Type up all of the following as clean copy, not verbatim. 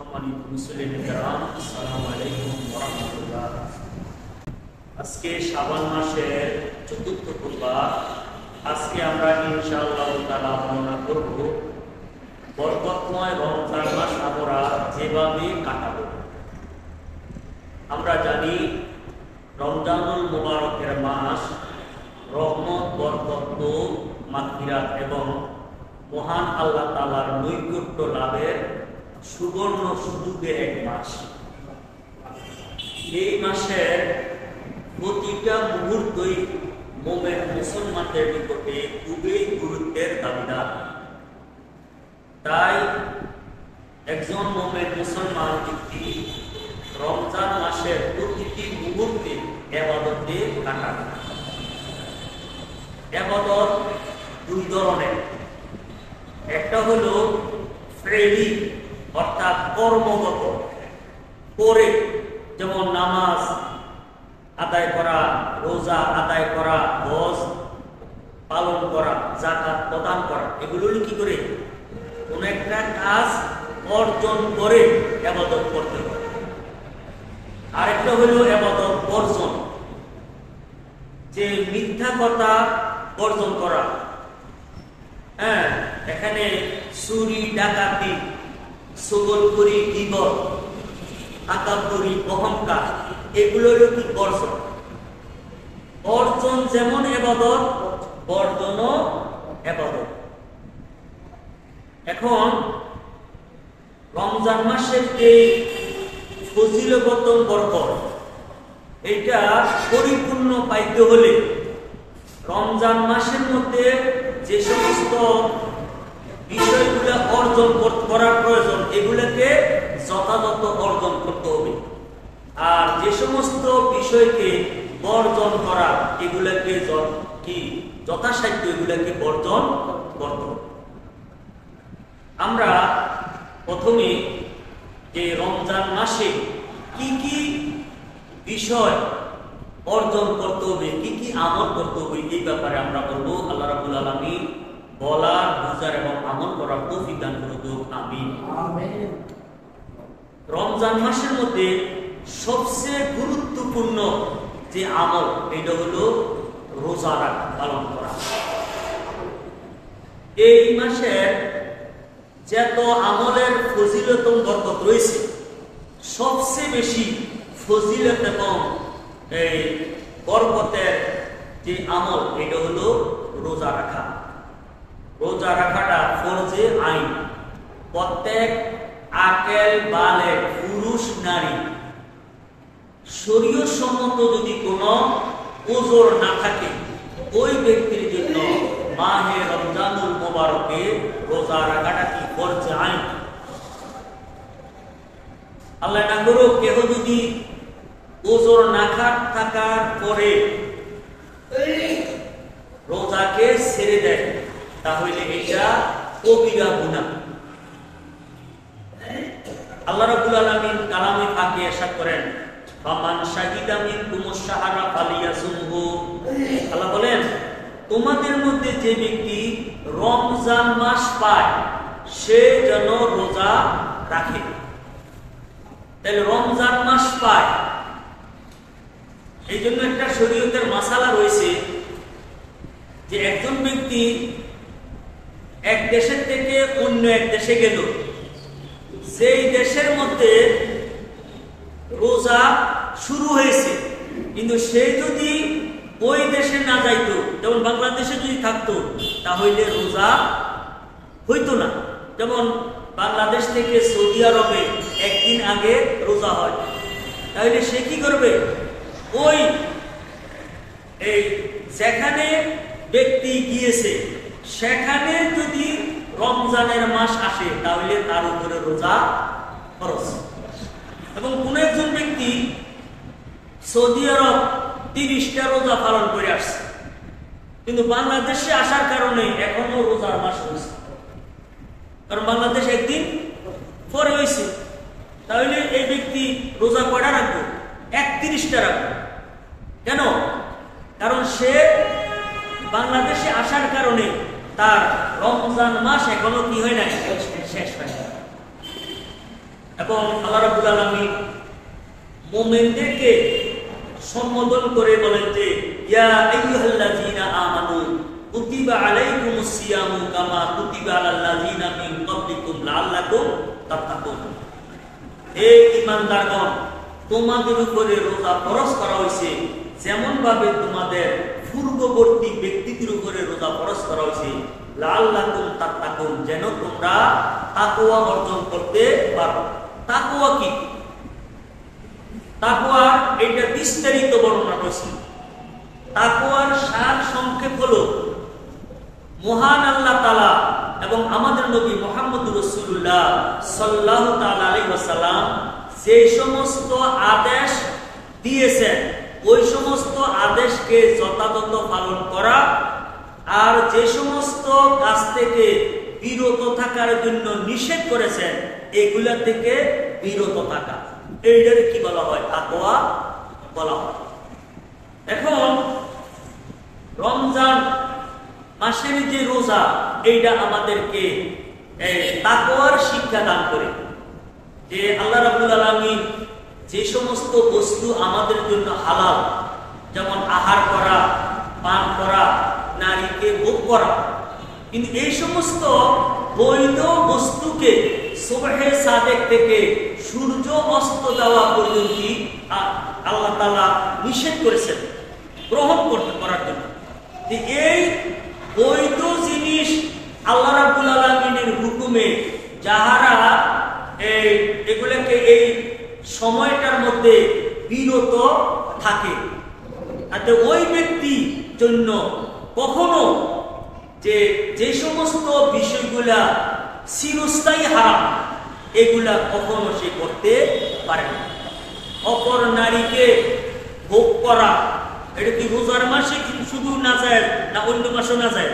সম্মানিত মুসলিম کرام, আসসালামু আলাইকুম ওয়া রাহমাতুল্লাহ। আজকে শাবান মাসের চতুর্থ বুধবার। আজকে আমরা ইনশাআল্লাহ তাআলা বর্ণনা করব বরকতময় রমজান মাস আমরা যেভাবে কাটাবো। আমরা জানি রমজানুল মুবারকের মাস রহমত, বরকত, মাগফিরাত এবং মহান আল্লাহ তাআলার নৈকট্য লাভের সুবর্ণ সুযোগের এক মাস। এই মাসের প্রতিটা মুহূর্তই মুমিন মুসলমানদের নিকটে খুবই গুরুত্বের দাবিদার। তাই একজন মুমিন মুসলমান ব্যক্তি রমজান মাসের প্রতিটি মুহূর্তে ইবাদতে কাটান। ইবাদত দুই ধরনের, একটা হলো ফ্রেলি অর্থাৎ কর্মগত করে, যেমন নামাজ আদায় করা, রোজা আদায় করা, হজ পালন করা, যাকাত প্রদান করা, এগুলো কি করে কোন একটা কাজ অর্জন করে ইবাদত করতে হবে। আরেকটা হলো ইবাদত বর্জন, যে মিথ্যা কথা বর্জন করা। এখানে চুরি, ডাকাতি, ছগলখড়ি, গীবত, তাকাব্বুরি, অহংকার, এগুলো হলো কি বর্জন। বর্জন যেমন ইবাদত, বর্জনও ইবাদত। এখন রমজান মাসের এই ফজিলতগত বরকত, এটা পরিপূর্ণ পাইতে হলে রমজান মাসের মধ্যে যে সমস্ত বিষয়গুলো অর্জন করার প্রয়োজন, এগুলোকে যথাযথ অর্জন করতে হবে। আর যে সমস্ত বিষয়কে বর্জন করা, এগুলোকে যথাসাধ্য এগুলোকে বর্জন করতে হবে। আমরা প্রথমে যে রমজান মাসে কি কি বিষয় অর্জন করতে হবে, কি কি আমল করতে হবে, এই ব্যাপারে আমরা বলবো। আল্লাহ রাব্বুল আলামিন বলার, বুঝার এবং আমল করার তৌফিক দান করুন, আমিন। রমজান মাসের মধ্যে সবচেয়ে গুরুত্বপূর্ণ যে আমল, এটা হলো রোজা পালন করা। এই মাসের যত আমলের ফজিলত বরকত রয়েছে, সবচেয়ে বেশি ফজিলত এবং এই বরকতের যে আমল, এটা হলো রোজা রাখা। রোজা রাখাটা ফরজে আইন। প্রত্যেক আকেল বালেগ পুরুষ নারী শরীয়ত সম্মত যদি কোনো ওজর না থাকে, ওই ব্যক্তির জন্য মাহে রমজানুল মুবারকে রোজা রাখাটা কি ফরজে আইন। আল্লাহ না করুক কেহ যদি ওজর না থাকার পরে রোজাকে ছেড়ে দেয়, তাহলে এটা কবিরা গুনাহ। আল্লাহ রাব্বুল আলামিন কালামে পাকে ইরশাদ করেন, ফামান শাহিদা মিনকুমুশ শাহরা ফালিয়াসুমহু। আল্লাহ বলেন, তোমাদের মধ্যে যে ব্যক্তি রমজান মাস পায়, সে যেন রোজা রাখে। তাহলে রমজান মাস পায়, এই জন্য একটা শরীয়তের মাসালা রয়েছে যে একজন ব্যক্তি এক দেশের থেকে অন্য এক দেশে গেল, সেই দেশের মধ্যে রোজা শুরু হয়েছে, কিন্তু সে যদি ওই দেশে না যাইতো, যেমন বাংলাদেশে যদি থাকতো, তাহলে রোজা হইতো না। যেমন বাংলাদেশ থেকে সৌদি আরবে একদিন আগে রোজা হয়, তাহলে সে কি করবে, ওই যেখানে ব্যক্তি গিয়েছে সেখানে যদি রমজানের মাস আসে, তাহলে তার উপরে রোজা ফরজ। এবং কোন একজন ব্যক্তি সৌদি আরব 30টা রোজা পালন করে আসছে, কিন্তু বাংলাদেশে আসার কারণে এখনো রোজার মাস হয়েছে, কারণ বাংলাদেশ একদিন পরে হয়েছে। তাহলে এই ব্যক্তি রোজা কয়টা রাখবে? 31টা রাখবে। কেন? কারণ সে বাংলাদেশে আসার কারণে তার রমজান মাস এখনো কি হয় না, শেষ হয়। এবং আল্লাহ রাব্বুল আলামিন মুমিনদেরকে সম্বোধন করে বলেন যে ইয়া আইয়ুহাল্লাযীনা আমানু কুতিবা আলাইকুমুস সিয়ামু কামা কুতিবা আলাল লাযীনা মিন ক্বাবলিকুম লাআল্লাকুম তাত্তাকুন। হে ঈমানদারগণ, তোমাদের উপরে রোজা ফরজ করা হয়েছে যেমন ভাবে তোমাদের পূর্ববর্তী ব্যক্তিদের উপরে রোজা ফরজ করা হয়েছে লাআল্লাকুম তাত্তাকুন, যেন তোমরা তাকওয়া অর্জন করতে পারো। তাকওয়া কি? তাকওয়া এটা বিস্তারিত বর্ণনা করেছি। তাকওয়ার সার সংক্ষেপ হলো মহান আল্লাহ তাআলা এবং আমাদের নবী মুহাম্মদুর রাসূলুল্লাহ সাল্লাল্লাহু তাআলা আলাইহি ওয়াসাল্লাম যে সমস্ত আদেশ দিয়েছেন ওই সমস্ত আদেশকে যথাযথ পালন করা, আর যে সমস্ত কাজ থেকে বিরত থাকার জন্য নিষেধ করেছেন এগুলা থেকে বিরত থাকা, এইটারে কি বলা হয়? তাকওয়া বলা হয়। এখন রমজান মাসের যে রোজা, এইটা আমাদেরকে তাকওয়ার শিক্ষা দান করে। যে আল্লাহ রাব্বুল আলামিন যে সমস্ত বস্তু আমাদের জন্য হালাল, যেমন আহার করা, পান করা, নারীকে ভোগ করা, কিন্তু এই সমস্ত বৈধ বস্তুকে সুবহে সাদেক থেকে সূর্য অস্ত যাওয়া পর্যন্ত আল্লাহ তাআলা নিষেধ করেছেন গ্রহণ করার জন্য। এই বৈধ জিনিস আল্লাহ রাব্বুল আলামিনের হুকুমে যাহারা এগুলোকে এই সময়টার মধ্যে বিরত থাকে, ওই ব্যক্তি জন্য কখনো যে সমস্ত বিষয়গুলা চিরস্থায়ী হারাম এগুলা কখনো সে করতে পারে না। অপর নারীকে ভোগ করা, এটা কি রোজার মাসে শুধু না যায় না অন্য মাসে না যায়?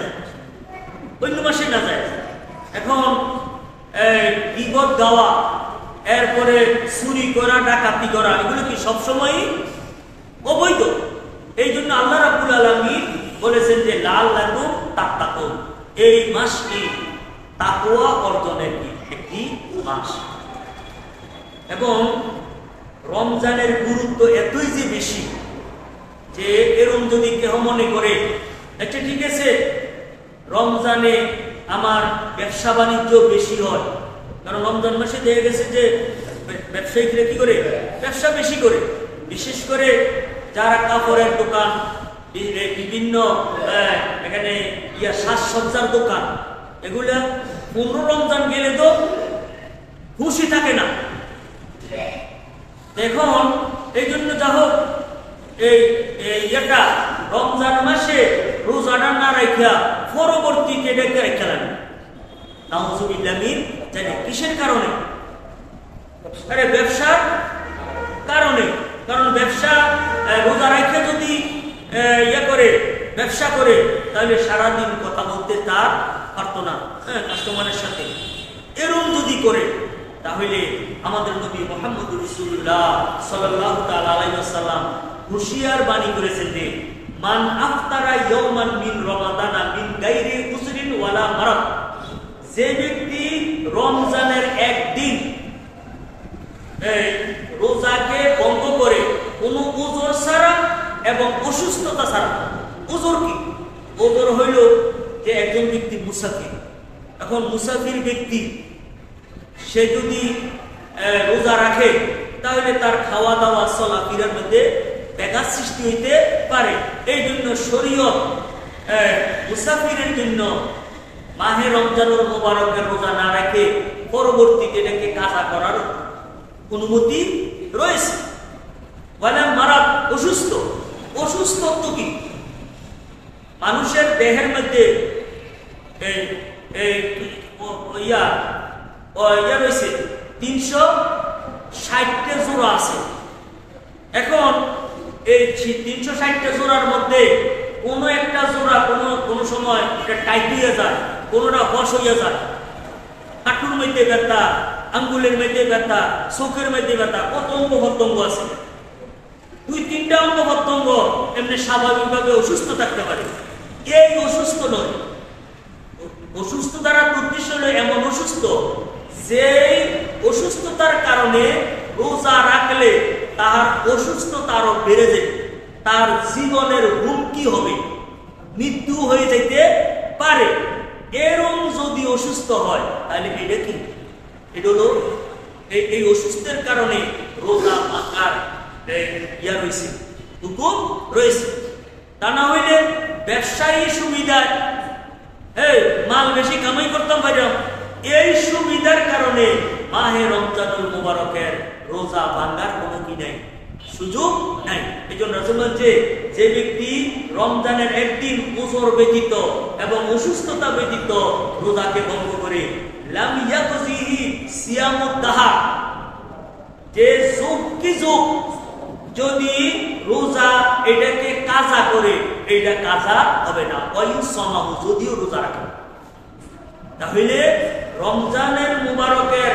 অন্য মাসে না যায়। এখন গীবত গাওয়া, এরপরে চুরি করা, ডাকাতি করা, এগুলো কি সবসময় অবৈধ? এই জন্য আল্লাহ রাব্বুল আলামিন বলেছেন যে লাআল্লাকুম তাত্তাকুন, এই মাসটি তাকওয়া অর্জনের একটি মাস। এবং রমজানের গুরুত্ব এতই যে বেশি যে এরকম যদি কেউ মনে করে আচ্ছা ঠিক আছে রমজানে আমার ব্যবসা বাণিজ্য বেশি হয়, কারণ রমজান মাসে দেখা গেছে যে ব্যবসায়ীরা কি করে? ব্যবসা বেশি করে। বিশেষ করে যারা কাপড়ের দোকান, বিভিন্ন এখানে সাজসজ্জার দোকান, এগুলা 15 রমজান গেলে তো খুশি থাকে না। এখন এই জন্য যা হোক এটা রমজান মাসে রোজাটা না রাখা পরবর্তীতে ডেকে রেখে লাগবে। নাউযুবিল্লাহ মিন জানি কিসের কারণে? আরে ব্যবসার কারণে। কারণ ব্যবসা রোজা রাখা যদি ব্যবসা করে তাহলে সারাদিন কথা বলতে তার পারতো না কাস্টমারের সাথে। এরকম যদি করে তাহলে আমাদের নবী মুহাম্মদুর রাসূলুল্লাহ সাল্লাল্লাহু তাআলা আলাইহি ওয়াসাল্লাম হুশিয়ার বাণী করেছেন যে মান আফতারা ইয়াওমান মিন রমাদানা মিন গায়রি উসরিন ওয়ালা মারাদ, যে ব্যক্তি রমজানের একদিন রোজাকে ভঙ্গ করে কোনো উযর ছাড়া এবং অসুস্থতা ছাড়া। উযর কি? উযর হইল যে একজন ব্যক্তি মুসাফির। এখন মুসাফির ব্যক্তি সে যদি রোজা রাখে তাহলে তার খাওয়া দাওয়া চলাফেরার মধ্যে ব্যাঘাত সৃষ্টি হইতে পারে। এই জন্য শরীয়ত মুসাফিরের জন্য মাহে রমজানুল মুবারকের রোজা না রেখে পরবর্তীতে এটাকে কাজা করার অনুমতি রয়েছে। বলে মারাত অসুস্থ। অসুস্থত্ব কি? মানুষের দেহের মধ্যে রয়েছে 360টা জোড়া আছে। এখন এই 360টা জোড়ার মধ্যে কোনো একটা জোড়া কোনো সময় এটা টাইট হয়ে যায়, কোনোটা বশ হইয়া যায়। হাঁটুর মধ্যে ব্যথা, আঙ্গুলের মধ্যে ব্যথা, চোখের মধ্যে ব্যথা, কত অঙ্গ প্রত্যঙ্গ আছে। 2-3টা অঙ্গ প্রত্যঙ্গ এমনি স্বাভাবিকভাবে অসুস্থ থাকতে পারে। এই অসুস্থ নয়। অসুস্থ দ্বারা উদ্দেশ্য হলো এমন অসুস্থ যে অসুস্থতার কারণে রোজা রাখলে তার অসুস্থতা আরো বেড়ে যাবে, তার জীবনের হুমকি হবে, মৃত্যু হয়ে যেতে পারে, এরকম যদি অসুস্থ হয় তাহলে এটা কি? এটা হলো এই অসুস্থের কারণে রোজা ভাঙার ইয়া রয়েছে, হুকুম রয়েছে। তা না হইলে ব্যবসায়ী সুবিধায় মাল বেশি কামাই করতাম পারলাম, এই সুবিধার কারণে মাহে রমজানুল মুবারকের রোজা ভাঙার কোনো কি নাই, সুযোগ নাই। এই জন্য রাসূল বলেন যে ব্যক্তি রমজানের একদিন উযর ব্যতীত এবং অসুস্থতা ব্যতীত রোজাকে ভঙ্গ করে, লাম ইয়াকজিহি সিয়ামুদ দাহর, যে যুগ কি যুগ যদি রোজা এটাকে কাজা করে, এটা কাজা হবে না। ওই সমাহু, যদিও রোজা রাখে। তাহলে রমজানের মুবারকের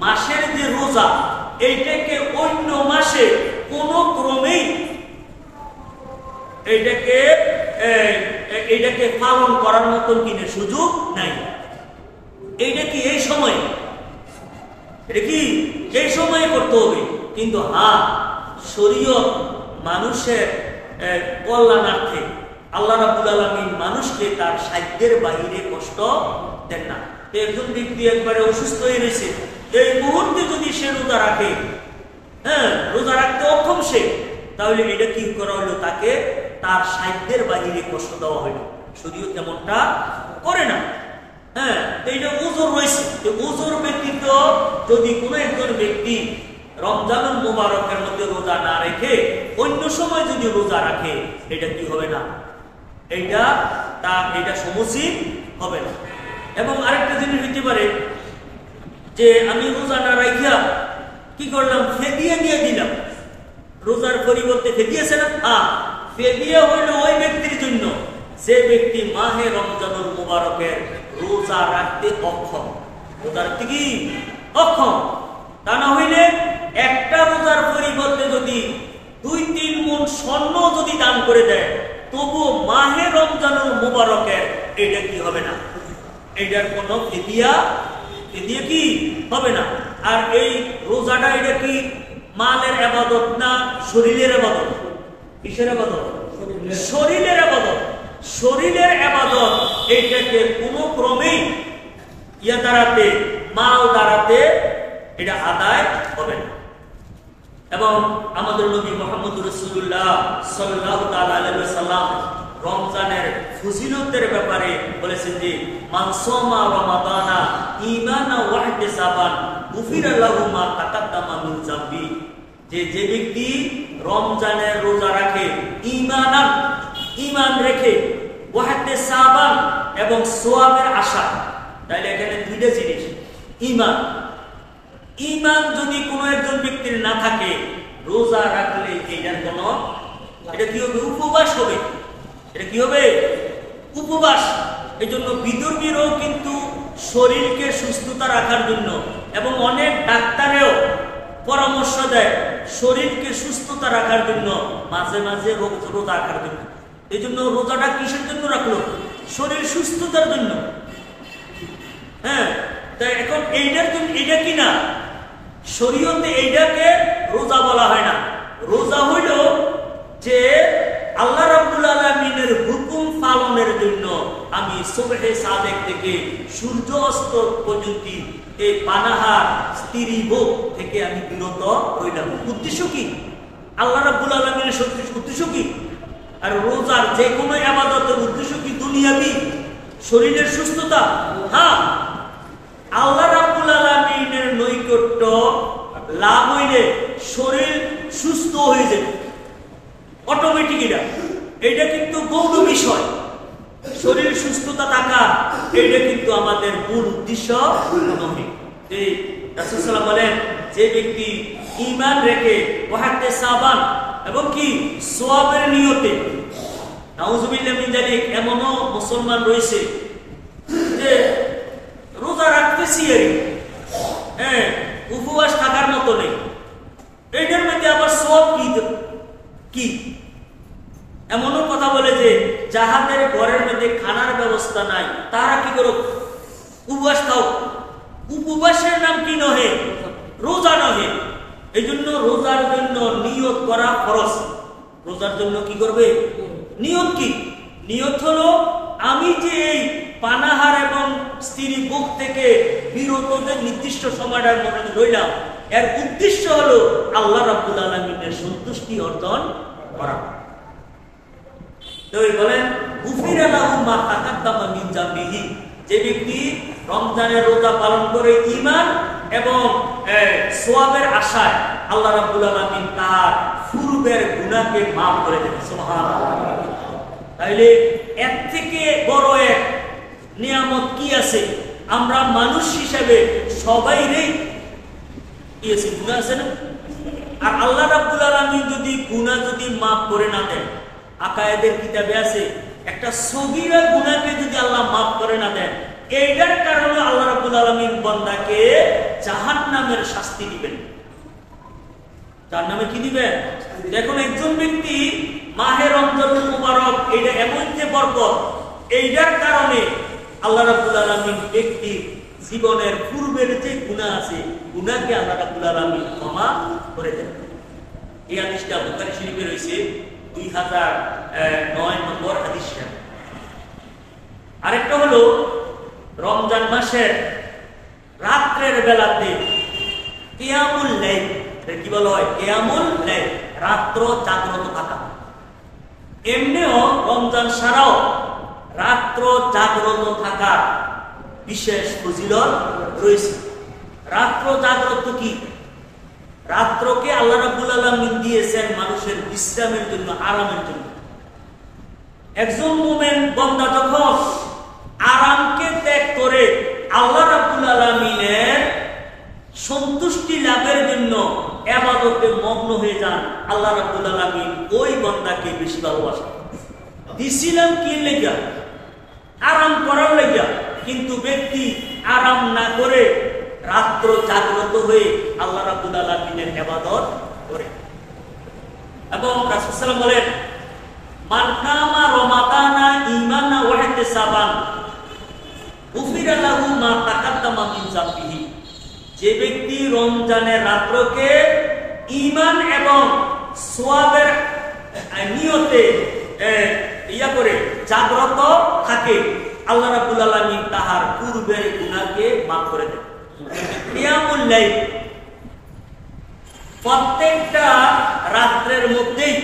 মাসের যে রোজা, এইটাকে অন্য মাসে কোন ক্রমেই এইটাকে পালন করার মতন কিনে সুযোগ নাই। এইটা কি এই সময়, এটা কি এই সময়ে করতে হবে। কিন্তু শরীয়ত মানুষের কল্যাণার্থে আল্লাহ রাব্বুল আলামিন মানুষকে তার সাধ্যের বাহিরে কষ্ট দেন না। একজন ব্যক্তি একবারে অসুস্থ হয়ে রয়েছে, এই মুহূর্তে যদি সে রোজা রাখে, রোজা রাখতে অক্ষম সে, তাহলে এটা কি করা হলো? তাকে তার সাধ্যের বাহিরে কষ্ট দেওয়া হলো। শরীয়ত তেমনটা করে না। এইটা উযর রয়েছে, উযর ব্যতীত যদি কোনো একজন ব্যক্তি রমজানুল মুবারকের মধ্যে রোজা না রেখে অন্য সময় যদি রোজা রাখে, এটা কি হবে না, এটা সমসীম হবে না। এবং আরেকটা জিনিস হইতে পারে যে আমি রোজা না রাখিয়া কি করলাম, ফেদিয়া দিয়ে দিলাম, রোজার পরিবর্তে ফেদিয়া আছে না, ফেদিয়া হইল ওই ব্যক্তির জন্য যে ব্যক্তি মাহে রমজানুল মুবারকের রোজা রাখতে অক্ষম, রোজা রাখতে কি অক্ষম। তা না হইলে একটা রোজার পরিবর্তে যদি 2-3 মণ স্বর্ণ যদি দান করে দেয়, তবু মাহে রমজানুল মুবারকের এটা কি হবে না, এটার কোনো ফিদিয়া কি হবে না। আর এই রোজাটা এটা কি মালের ইবাদত না শরীরের ইবাদত? কিসের ইবাদত? শরীরের ইবাদত। শরীরের ইবাদত এইটাকে কোনো ক্রমেই মাল দ্বারাতে এটা আদায় হবে না। এবং আমাদের নবী মুহাম্মদ রাসূলুল্লাহ সাল্লাল্লাহু তাআলা আলাইহি ওয়াসাল্লাম রমজানের ফজিলতের ব্যাপারে বলেছেন যে মান সামা রমাদানা ঈমানান ওয়া ইহতিসাবান গুফিরা লাহু মা তাকাদ্দামা মিন যামবি, যে ব্যক্তি রমজানের রোজা রাখে ঈমান রেখে, ওয়া ইহতিসাবান এবং সওয়াবের আশা। তাহলে এখানে দুইটা জিনিস, ঈমান যদি কোনো একজন ব্যক্তির না থাকে, রোজা রাখলে এটা কি হবে? উপবাস হবে। এটা কি হবে? উপবাস। এই জন্য বিধর্মীরও কিন্তু শরীরকে সুস্থতা রাখার জন্য, এবং অনেক ডাক্তারেও পরামর্শ দেয় শরীরকে সুস্থতা রাখার জন্য, মাঝে মাঝে রোজা রাখার জন্য। এই জন্য রোজাটা কিসের জন্য রাখলো? শরীর সুস্থতার জন্য। তাই এখন এইটার জন্য, এটা কি না শরীয়তে এইটাকে রোজা বলা হয় না। রোজা হইল যে আল্লাহ রাব্বুল আলামিনের হুকুম পালনের জন্য আমি সুবহে সাদেক থেকে সূর্য অস্ত পর্যন্ত এই পানাহার স্ত্রী ভোগ থেকে আমি বিরত রইলাম। উদ্দেশ্য কি? আল্লাহ রাব্বুল আলামিনের উদ্দেশ্য কি? আর রোজার যে কোনো ইবাদতের উদ্দেশ্য কি? দুনিয়াবি, শরীরের সুস্থতা। আল্লাহ রাব্বুল আলামিনের নৈকট্য লাভ হইলে শরীর সুস্থ হয়ে যাবে অটোমেটিক। এটা কিন্তু গৌণ বিষয়। শরীর সুস্থতা থাকা এটা কিন্তু আমাদের মূল উদ্দেশ্য নয়। রাসূল সাল্লাল্লাহু আলাইহি ওয়াসাল্লাম বলেন, যে ব্যক্তি ঈমান রেখে ওয়াহতে সাবান এবং কি সওয়াবের নিয়তে, নাউযুবিল্লাহ মিন যালিক, এমনও মুসলমান রয়েছে যে রোজা রাখতেছি উপবাস থাকার মতো নেই, এইটার মধ্যে আবার সওয়াব কি? এমনও কথা বলে যে যাহাদের ঘরের মধ্যে খানার ব্যবস্থা নাই, তারা কি করো? উপবাস খাও। উপবাসের নাম কি নহে? রোজা নহে। এই জন্য রোজার জন্য নিয়ত করা ফরজ। রোজার জন্য কি করবে? নিয়ত কি? নিয়ত হলো আমি যে এই পানাহার এবং স্ত্রী ভোগ থেকে বিরত যে নির্দিষ্ট সময়টার মধ্যে রইলাম, এর উদ্দেশ্য হলো আল্লাহ রাব্বুল আলামিনের সন্তুষ্টি অর্জন করা। তো বলেন গুফিরা লাহু মা তাকাদ্দামা মিন যামবিহি, যে ব্যক্তি রমজানের রোজা পালন করে ঈমান এবং সওয়াবের আশায় আল্লাহ রাব্বুল আলামিন তার পূর্বের গুনাহকে maaf করে দেন। সুবহানাল্লাহ। তাইলে এর থেকে বড় এক নিয়ামত কি আছে? আমরা মানুষ হিসেবে সবাইরই কি আছে? গুনাহ আছে না? আর আল্লাহ রাব্বুল আলামিন যদি গুনাহ যদি maaf করে না দেন, আকায়েদের কিতাবে আছে একটা সগীরা গুনাহকে যদি আল্লাহ maaf করে না দেন, এইটার কারণে আল্লাহ রাব্বুল আলামিন বান্দাকে জাহান্নামের শাস্তি দিবেন। জাহান্নামে কি দিবেন? দেখুন একজন ব্যক্তি মাহে রমজানুল মুবারক, এটা এমন যে বরকত, এইটার কারণে আল্লাহ রাব্বুল আলামিন ব্যক্তির জীবনের পূর্বের যে গুনাহ আছে, গুনাহকে আল্লাহ রাব্বুল আলামিন ক্ষমা করে দেন। এই হাদিসটা বুখারী শরীফে রয়েছে 2009 নম্বর হাদিস। আরেকটা হলো রমজান মাসের রাত্রের বেলাতে কিয়ামুল লাইল, কি বলা হয়? কিয়ামুল লাইল, রাত্র জাগ্রত থাকা। এমনিও রমজান ছাড়াও রাত্র জাগ্রত থাকার বিশেষ ফজিলত রয়েছে। রাত্র জাগ্রত কি? রাত্রকে আল্লাহ রাব্বুল আলামিন দিয়েছেন মানুষের বিশ্রামের জন্য, আরামের জন্য। একজন মুমিন বান্দা যখন আরামকে ত্যাগ করে আল্লাহ রাব্বুল আলামিনের সন্তুষ্টি লাভের জন্য ইবাদতে মগ্ন হয়ে যান, আল্লাহ রাব্বুল আলামিন ওই বান্দাকে বেশি ভালোবাসেন। দিছিলাম কি লাগা? আরাম করার লাগা। কিন্তু ব্যক্তি আরাম না করে রাত্র জাগ্রত হয়ে আল্লাহ রাব্বুল আলামিনের ইবাদত করে। এবং রাসূল সাল্লাল্লাহু আলাইহি ওয়াসাল্লাম বলেন, মান কামা রমাদানা ঈমানান ওয়া ইহতিসাবান গুফিরা লাহু মা তাকাদ্দামা মিন যামবিহি, যে ব্যক্তি রমজানের রাত্রকে ঈমান এবং সওয়াবের নিয়তে করে জাগ্রত থাকে, আল্লাহ রাব্বুল আলামিন তাহার পূর্বের গুনাহকে maaf করে দেন। কিয়ামুল লাইল, প্রত্যেকটা রাত্রের মধ্যেই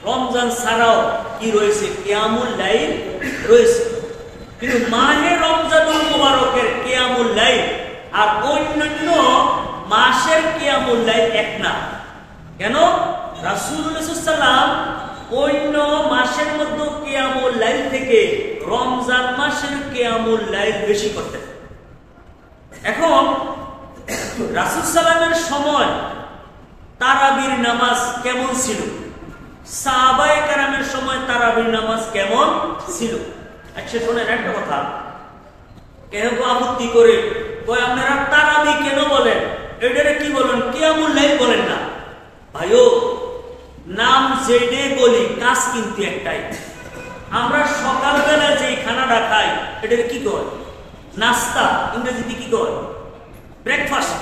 রমজান ছাড়াও কি রয়েছে? কিয়ামুল লাইল রয়েছে। কিন্তু মাহে রমজানুল মুবারকের কিয়ামুল লাইল আর অন্যান্য মাসের কিয়ামুল লাইল এক না। কেন? রাসূলুল্লাহ সাল্লাল্লাহু আলাইহি ওয়াসাল্লাম অন্য মাসের মধ্যে কিয়ামুল লাইল থেকে রমজান মাসের কিয়ামুল লাইল বেশি করতেন। এখন রাসূল সাল্লাল্লাহু আলাইহি সময় তারাবির নামাজ কেমন ছিল? সাহাবায়ে কেরামের সময় তারাবির নামাজ কেমন ছিল? আচ্ছা শুনেন একটা কথা, কেউ আপত্তি করে কয় আপনারা তারাবি কেন বলেন? এটারে কি বলেন? কিয়ামুল লাইল বলেন না। ভাইও, নাম যেটাই বলি কাজ কিন্তু একটাই। আমরা সকালবেলা যে খানাটা খাই এটাকে কি কয়? নাস্তা। ইংরেজিতে কি কয়? ব্রেকফাস্ট।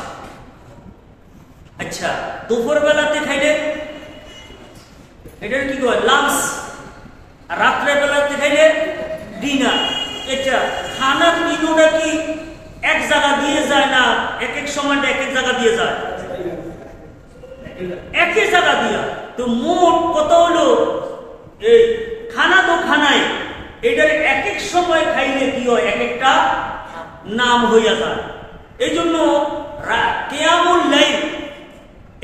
আচ্ছা, দুপুর বেলাতে খাইলে এটাকে কি কয়? লাঞ্চ। আর রাত্রে বেলাতে খাইলে ডিনার। এটা খানা তিনটা কি এক জায়গা দিয়ে যায় না? এক এক সময় এক এক জায়গা দিয়ে যায়, একই জায়গা দিয়া। তো মোট কত হলো? এই খানা তো খানাই, এটার এক এক সময় খাইলে কি হয়? এক একটা নাম হইয়া যায়। এই জন্য কিয়ামুল লাইল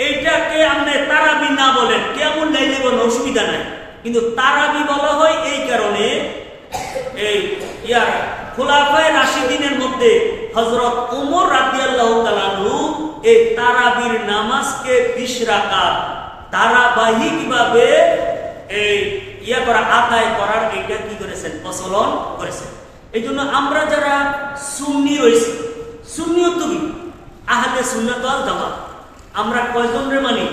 এইটাকে আপনি তারাবি না বলেন, কিয়ামুল লাইলে কোনো অসুবিধা নাই। কিন্তু তারাবি বলা হয় এই কারণে, এই খুলাফায়ে রাশিদিনের মধ্যে হযরত ওমর রাদিয়াল্লাহু তাআলা আনহু এই তারাবির নামাজকে 20 রাকাত ধারাবাহিকভাবে এই আদায় করার এইটা কি করেছেন? প্রচলন করেছেন। এই জন্য আমরা যারা সুন্নি রয়েছি, সুন্নিয়ত কি আহলে সুন্নাত ওয়াল জামাত, আমরা কয়জনরে মানি?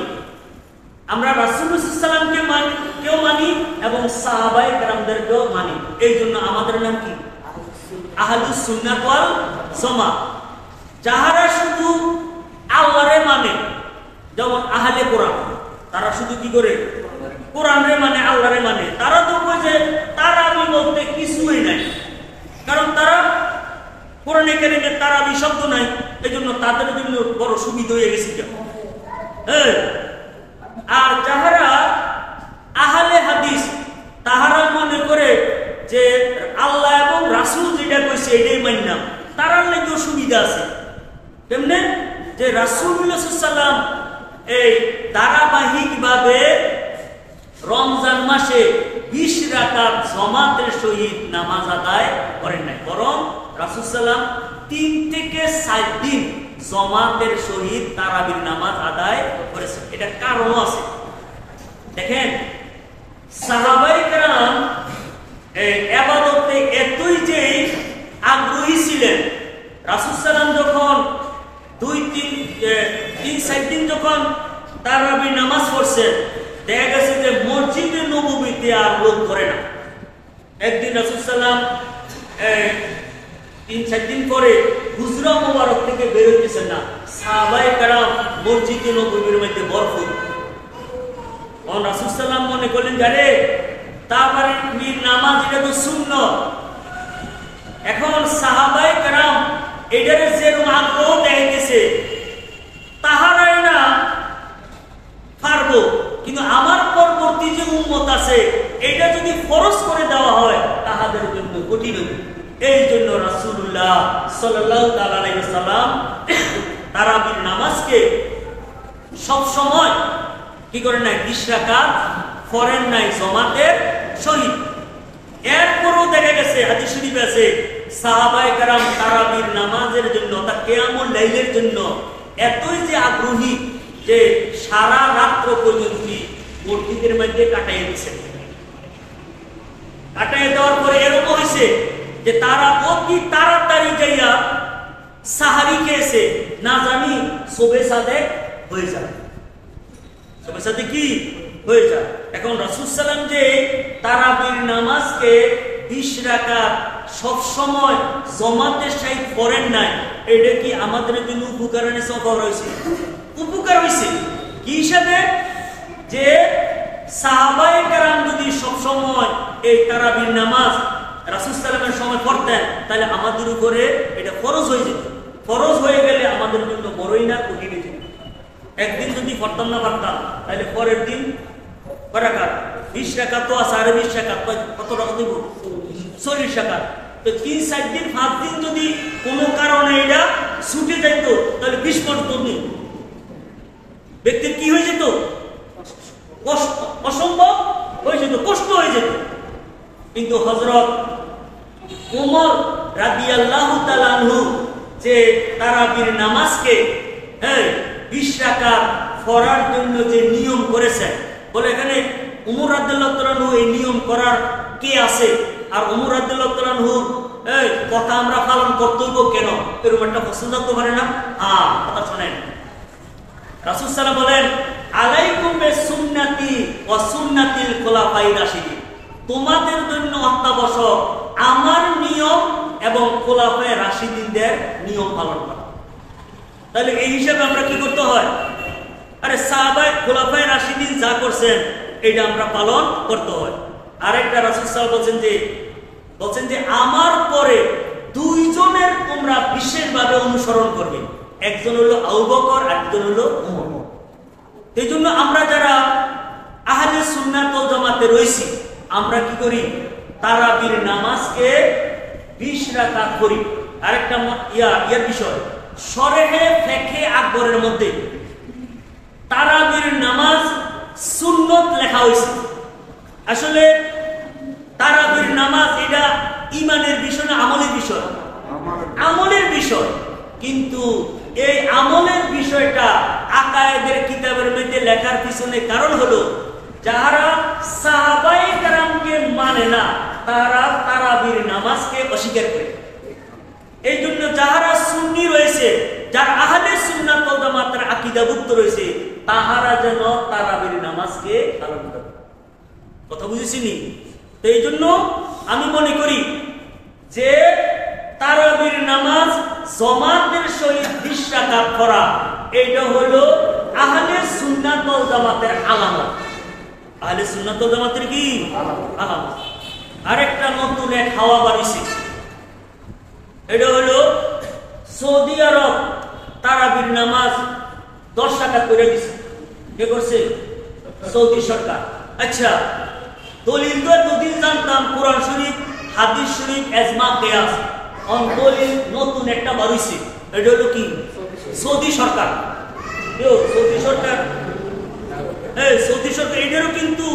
আমরা রাসূলুল্লাহ সাল্লাল্লাহু আলাইহি ওয়াসাল্লামকে মানি, কেউ মানি এবং সাহাবায়ে কেরামদেরকেও মানি। এই জন্য আমাদের নাম কি? আহলুস সুন্নাত ওয়াল জামাত। যাহারা শুধু আল্লাহরে মানে, যেমন আহলে কোরআন, তারা শুধু কি করে কোরআনরে মানে, আল্লাহরে মানে, তারা তো কয় যে তারাবি বলতে কিছুই নাই, কারণ তারা কোরআনে কারিমে তারাবি শব্দ নাই, এজন্য তাদের জন্য বড় সুবিধা হয়ে গেছে। আর যাহারা আহলে হাদিস, তাহারা মনে করে যে আল্লাহ এবং রাসূল যেটা কইছে এটাই মানলাম, তারার লাগেও সুবিধা আছে। কেমনে? যে রাসূলুল্লাহ সাল্লাল্লাহু আলাইহি ওয়াসাল্লাম এই ধারাবাহিকভাবে রমজান মাসে 20 রাকাত জামাতের সহিত নামাজ আদায় করেন নাই, বরং রাসূল সাল্লাল্লাহু আলাইহি ওয়াসাল্লাম 3 থেকে 7 দিন জামাতের সহিত তারাবির নামাজ আদায় করেছেন। এটা কারণও আছে। দেখেন, সাহাবায়ে কেরাম এই ইবাদতে এতই যে আগ্রহী ছিলেন, রাসূল সাল্লাল্লাহু আলাইহি ওয়াসাল্লাম যখন 3-4 দিন যখন তারাবি নামাজ পড়ছেন, দেখা গেছে যে মসজিদে নববীতে আর লোক করে না। একদিন রাসূল সাল্লাল্লাহু আলাইহি ওয়াসাল্লাম 3-4 দিন পরে হুজরা মোবারক থেকে বের হইতেছেন না, সাহাবায়ে কেরাম মসজিদে নববীর মধ্যে ভরপুর। রাসূল সাল্লাল্লাহু আলাইহি ওয়াসাল্লাম মনে করলেন, যারে তারাবির নামাজ এটা তো সুন্নাত। এখন সাহাবায়ে কেরাম এটারে যেরকম আগ্রহ দেখাইতেছে, তাহারাই না পারবো, কিন্তু আমার পরবর্তী যে উম্মত আছে এটা যদি ফরজ করে দেওয়া হয় তাহাদের জন্য কঠিন হবে। এই জন্য রাসূলুল্লাহ সাল্লাল্লাহু আলাইহি ওয়াসাল্লাম তারাবির নামাজকে সব সময় কি করেন নাই, 20 রাকাত পড়েন নাই জামাতের সহিত। এরপরও দেখা গেছে হাদিস শরীফে আছে সাহাবায়ে কেরাম তারাবির নামাজের জন্য, তা কিয়ামুল লাইলের জন্য এতই যে আগ্রহী যে সারা রাত্র পর্যন্ত মসজিদের মধ্যে কাটাইয়ে দিচ্ছেন। কাটাইয়ে দেওয়ার পরে এরকম হয়েছে যে তারা অতি তাড়াতাড়ি যাইয়া সাহারি খেয়েছে, না জানি শবে সাদেক হয়ে যায়। শবে সাদেক কি হয়ে যায়। এখন রাসূল সাল্লাল্লাহু আলাইহি ওয়াসাল্লাম যে তারাবির নামাজকে 20 রাকাত সব সময় জামাতের সহিত পড়েন নাই, এটা কি আমাদের জন্য উপকার হয়েছে? উপকার হয়েছে কি হিসাবে? যে সাহাবায়ে কেরাম যদি সব সময় এই তারাবির নামাজ রাসূল সাল্লাল্লাহু আলাইহি ওয়াসাল্লামের সময় পড়তেন, তাহলে আমাদের উপরে এটা ফরজ হয়ে যেত। ফরজ হয়ে গেলে আমাদের জন্য বড়ই না কঠিন হয়ে যেত। একদিন যদি পড়তাম না পারতাম, তাহলে পরের দিন 20 রাকাত তো আছে, আর 20 রাকাত কত টাকা দিব? 40 রাকাত। তো 3-4 দিন 5 দিন যদি কোনো কারণে এটা ছুটে যাইত, তাহলে 20 পর্যন্ত ব্যক্তির কি হয়ে যেত? কষ্ট, অসম্ভব হয়ে যেত, কষ্ট হয়ে যেত। কিন্তু হযরত ওমর রাদিয়াল্লাহু তাআলা আনহু যে তারাবির নামাজকে 20 রাকাত পড়ার জন্য যে নিয়ম করেছেন, বলে এখানে ওমর রাদিয়াল্লাহু তাআলা আনহু এই নিয়ম করার কে আছে? আর ওমর রাদিয়াল্লাহু তাআলা আনহু কথা আমরা পালন করতে হইব কেন? এরকম একটা প্রশ্ন থাকতে পারে না? কথা শোনেন, রাসূল সাল্লাল্লাহু আলাইহি ওয়াসাল্লাম বলেন, আলাইকুম বিসুন্নতি ওয়া সুন্নাতিল খুলাফায়ে রাশিদিন, তোমাদের জন্য অত্যাবশ্যক আমার নিয়ম এবং খুলাফায়ে রাশিদিনদের নিয়ম পালন করা। তাহলে এই হিসাবে আমরা কি করতে হয়? আরে সাহাবায়ে খুলাফায়ে রাশিদিন যা করছেন এটা আমরা পালন করতে হয়। আরেকটা রাসূল সাল্লাল্লাহু আলাইহি ওয়াসাল্লাম বলছেন যে আমার পরে 2 জনের তোমরা বিশেষভাবে অনুসরণ করবে, একজন হলো আবু বকর, একজন হলো ওমর। এই জন্য আমরা যারা আহলে সুন্নাত ওয়াল জামাতে রয়েছি, আমরা কি করি? তারাবির নামাজকে 20 রাকাত করি। আরেকটা ইয়ার বিষয়, শরহে ফিকহে আকবরের মধ্যে তারাবির নামাজ সুন্নত লেখা হয়েছে। আসলে তারাবির নামাজ এটা ইমানের বিষয় না আমলের বিষয়? আমলের বিষয়। কিন্তু এই আমলের বিষয়টা আকায়েদের কিতাবের মধ্যে লেখার পিছনে কারণ হলো, যারা সাহাবায়ে কেরামকে মানে না তারা তারাবির নামাজকে অস্বীকার করে। এই জন্য যারা সুন্নি রয়েছে, যারা আহলে সুন্নাত ওয়াল জামাতের আকীদাভুক্ত রয়েছে, তাহারা যেন তারাবির নামাজকে পালন করে। কথা বুঝেছিনি? তো এই জন্য আমি মনে করি যে তারাবির নামাজ জামাতের সহিত 20 রাকাত পড়া, এটা হলো আহলে সুন্নাত ওয়াল জামাতের আলামত। আহলে সুন্নাত ওয়াল জামাতের কি আলামত। আরেকটা নতুন এক হাওয়া বাড়িছে, এটা হলো সৌদি আরব তারাবির নামাজ 10 রাকাত করে দিছে। কে করছে? সৌদি সরকার। আচ্ছা, দলিল তো এতদিন জানতাম কোরআন শরীফ, হাদিস শরীফ, এজমা, কিয়াস। দলিল নতুন একটা বাড়িছে, এটা হলো কি? সৌদি সরকার। সৌদি সরকার, সৌদি সরকার এটারও কিন্তু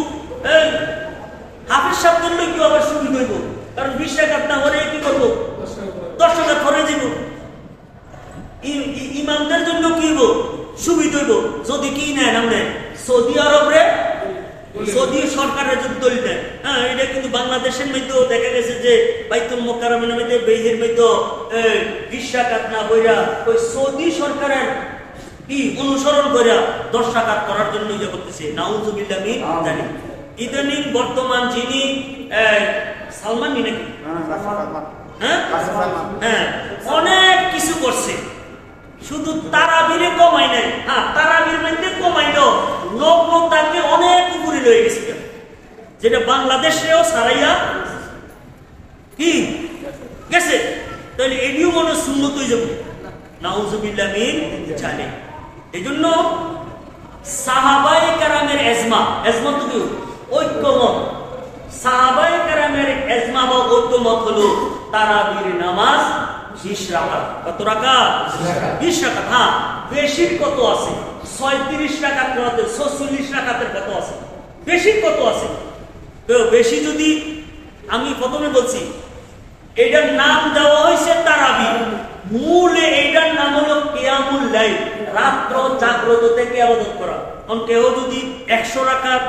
হাফিজ সাহেবদের লোক কি আবার সুবিধা হইব, কারণ 20 রাকাত না হলে কি করবো? 10 রাকাত পড়ে যাব। ইমামদের জন্য কি হইব? সুবিধা হইব যদি কি নেয় নামে সৌদি আরবরে, সৌদি সরকারের যদি দলিল দেয়। হ্যাঁ, এটা কিন্তু বাংলাদেশের মধ্যেও দেখা গেছে যে বাইতুল মোকাররমের মধ্যে বেইদের মধ্যে 20 রাকাত না কইরা ওই সৌদি সরকারের কি অনুসরণ কইরা 10 রাকাত করার জন্য ইয়ে করতেছে। নাউযুবিল্লাহ মিন যালিক। ইদানিং বর্তমান যিনি সালমান নাকি, হ্যাঁ, অনেক কিছু করছে, শুধু তারাবিরে কমাই নাই। হ্যাঁ, তারাবির মধ্যে কমাইলো, নগ্নতাকে অনেক উপরে লয়ে গেছে, যেটা বাংলাদেশেও সারাইয়া কি গেছে। তাহলে এটিও মনে সুন্নত হয়ে যাবে। নাউযুবিল্লাহ মিন যালিক। এই জন্য সাহাবায়ে কেরামের এজমা, এজমা তো কি ঐক্যমত, সাহাবায়ে কেরামের এজমা বা ঐক্যমত হলো তারাবির নামাজ 20 রাকাত। কত রাকাত? 20 রাকাত। হ্যাঁ, বেশির কত আছে? 36 রাকাত করাতে 46 রাকাতের কত আছে? বেশির কত আছে? তো বেশি যদি আমি প্রথমে বলছি, এটার নাম দেওয়া হয়েছে তারাবি, মূলে এটার নাম হলো কিয়ামুল লাইল, রাত্র জাগ্রত থেকে ইবাদত করা। কারণ কেউ যদি 100 রাকাত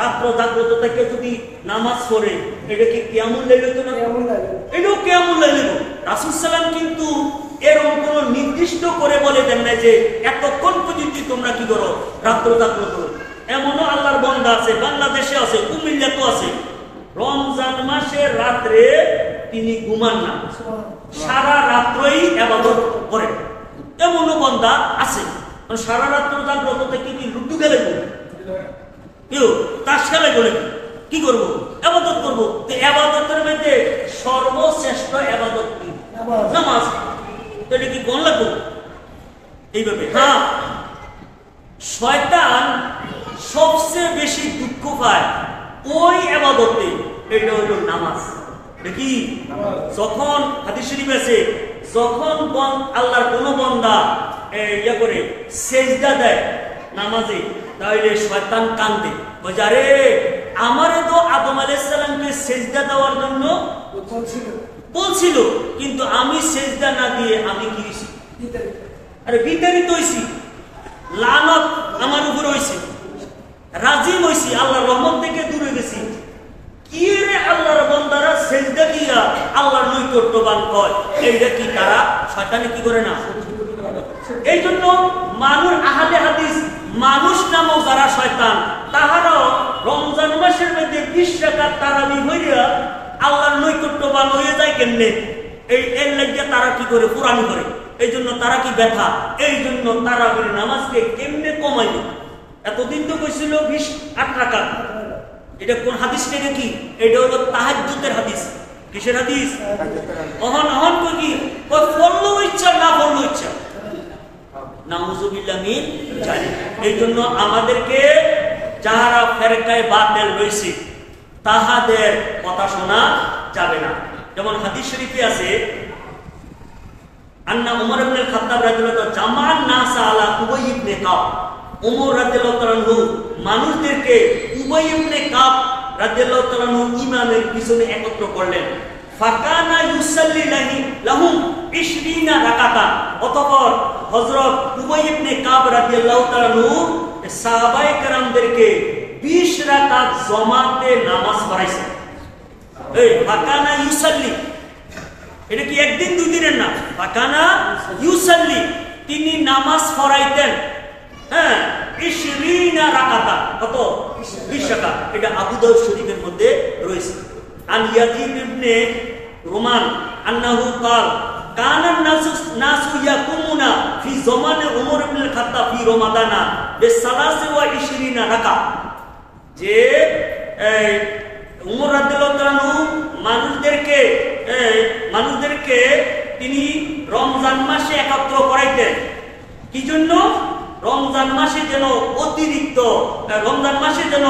রাত্র জাগ্রত থেকে যদি নামাজ পড়ে, এটা কি কিয়ামুল লাইল হতো না? এটাও কিয়ামুল লাইল। রাসূল সাল্লাল্লাহু আলাইহি কিন্তু এরকম কোন নির্দিষ্ট করে বলে দেন না যে এতক্ষণ পর্যন্ত তোমরা কি করো, রাত্র জাগ্রত। এমনও আল্লাহর বান্দা আছে, বাংলাদেশে আছে, কুমিল্লাতেও আছে, রমজান মাসের রাত্রে তিনি ঘুমান না, সারা রাত্রই ইবাদত করেন। এমনও বান্দা আছে, সারা রাত্র জাগ্রত থেকে কি লুডু খেলে কেউ, তাস খেলে বলে কি করবো? ইবাদত করবো। তো ইবাদতের মধ্যে সর্বশ্রেষ্ঠ ইবাদত কি? নামাজ। তাহলে কি কোন লাগবে এইভাবে? হ্যাঁ, শয়তান সবচেয়ে বেশি দুঃখ পায় ওই ইবাদতে, এটা হলো নামাজ। দেখি যখন হাদিস শরীফ আছে, যখন আল্লাহর কোন বান্দা ইয়া করে সেজদা দেয় নামাজে, তাহলে শয়তান কান্দে, বলে আরে আমারে তো আদম আলাইহিস সালামকে সেজদা দেওয়ার জন্য বলছিল, কিন্তু আমি সেজদা না দিয়ে আমি কি হইছি? আরে বিতাড়িত হইছি, লানত আমার উপর হইছে, রাজিম হইছি, আল্লাহর রহমত থেকে দূরে গেছি। কি রে আল্লাহর বান্দারা সেজদা দিয়া আল্লাহর নৈকট্যবান হয়, এইটা কি তারা শয়তানে কি করে না? এই জন্য মানুষ আহলে হাদিস মানুষ নামক যারা শয়তান, তাহারাও রমজান মাসের মধ্যে 20 রাকাত তারাবি হইয়া আল্লাহর নৈকট্যবান হয়ে যায় কেমনে? এর লাগিয়া তারা কি করে? কোরআন করে। এই জন্য তারা কি ব্যথা, এই জন্য তারাবির নামাজকে কেমনে কমাইল? এতদিন তো কইছিল 28 রাকাত। এটা কোন হাদিস থেকে কি? এটা হলো তাহাজ্জুদের হাদিস। কিসের হাদিস? অহন অহন কই কি? কই পড়লো ইচ্ছা না পড়লো ইচ্ছা। নাউযুবিল্লাহ মিন যালিক। এই জন্য আমাদেরকে যারা ফেরকায়ে বাতিল রয়েছে তাহাদের কথা শোনা যাবে না। যেমন হাদিস শরীফে আছে, আন্না উমর ইবনে খাত্তাব রাদিয়াল্লাহু তাআলা জামান নাস আলা উবাই ইবনে কাব। উমর রাদিয়াল্লাহু তাআলা মানুষদেরকে উবাই ইবনে কাব রাদিয়াল্লাহু তাআলা ইমামের পিছনে একত্র করলেন। ফাকানা ইউসাল্লি লাহুম 20 রাকাতা। অতঃপর হযরত উবাই ইবনে কাব রাদিয়াল্লাহু তাআলা সাহাবায়ে কেরামদেরকে 20 রাকাত জামাতে নামাজ পড়াইছেন। এই ফাকানা ইউসাল্লি, এটা কি একদিন দুই দিনের না, ফাকানা ইউসাল্লি, তিনি নামাজ পড়াইতেন। হ্যাঁ, 20 রাকাতা। কত? 20 রাকাত। এটা আবু দাউদ শরীফের মধ্যে রয়েছে। আন ইয়াজিদ ইবনে রোমান আন্নাহু কাল কানান নাসু ইয়াকুমুনা ফি জামানে উমর ইবনে খাত্তাব ফি রমাদানা বিসালাসি ওয়া 20 রাকা, যে উমর রাদিয়াল্লাহু তাআলা মানুষদেরকে তিনি রমজান মাসে একত্র করাইতেন। কি জন্য? রমজান মাসে যেন অতিরিক্ত রমজান মাসে যেন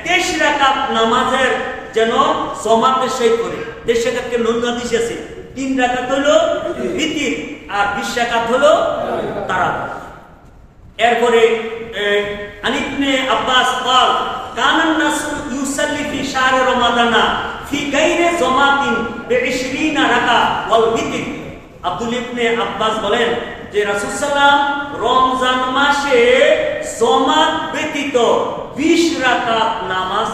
23 রাকাত নামাজের যেন জমাতে শেষ করে। 23 রাকাতকে হাদিস আছে, 3 রাকাত হলো বিতির আর 20 রাকাত হলো তারাবি। এরপরে আনিবনে আব্বাস قال كان الناس يصلي في شهر رمضان في غير جماعة ب20 রাকা ওয়াল বিতির। আব্দুল ইবনে আব্বাস বলেন যে রাসূল সাল্লাল্লাহু রমজান মাসে জামাত ব্যতীত 20 রাকাত নামাজ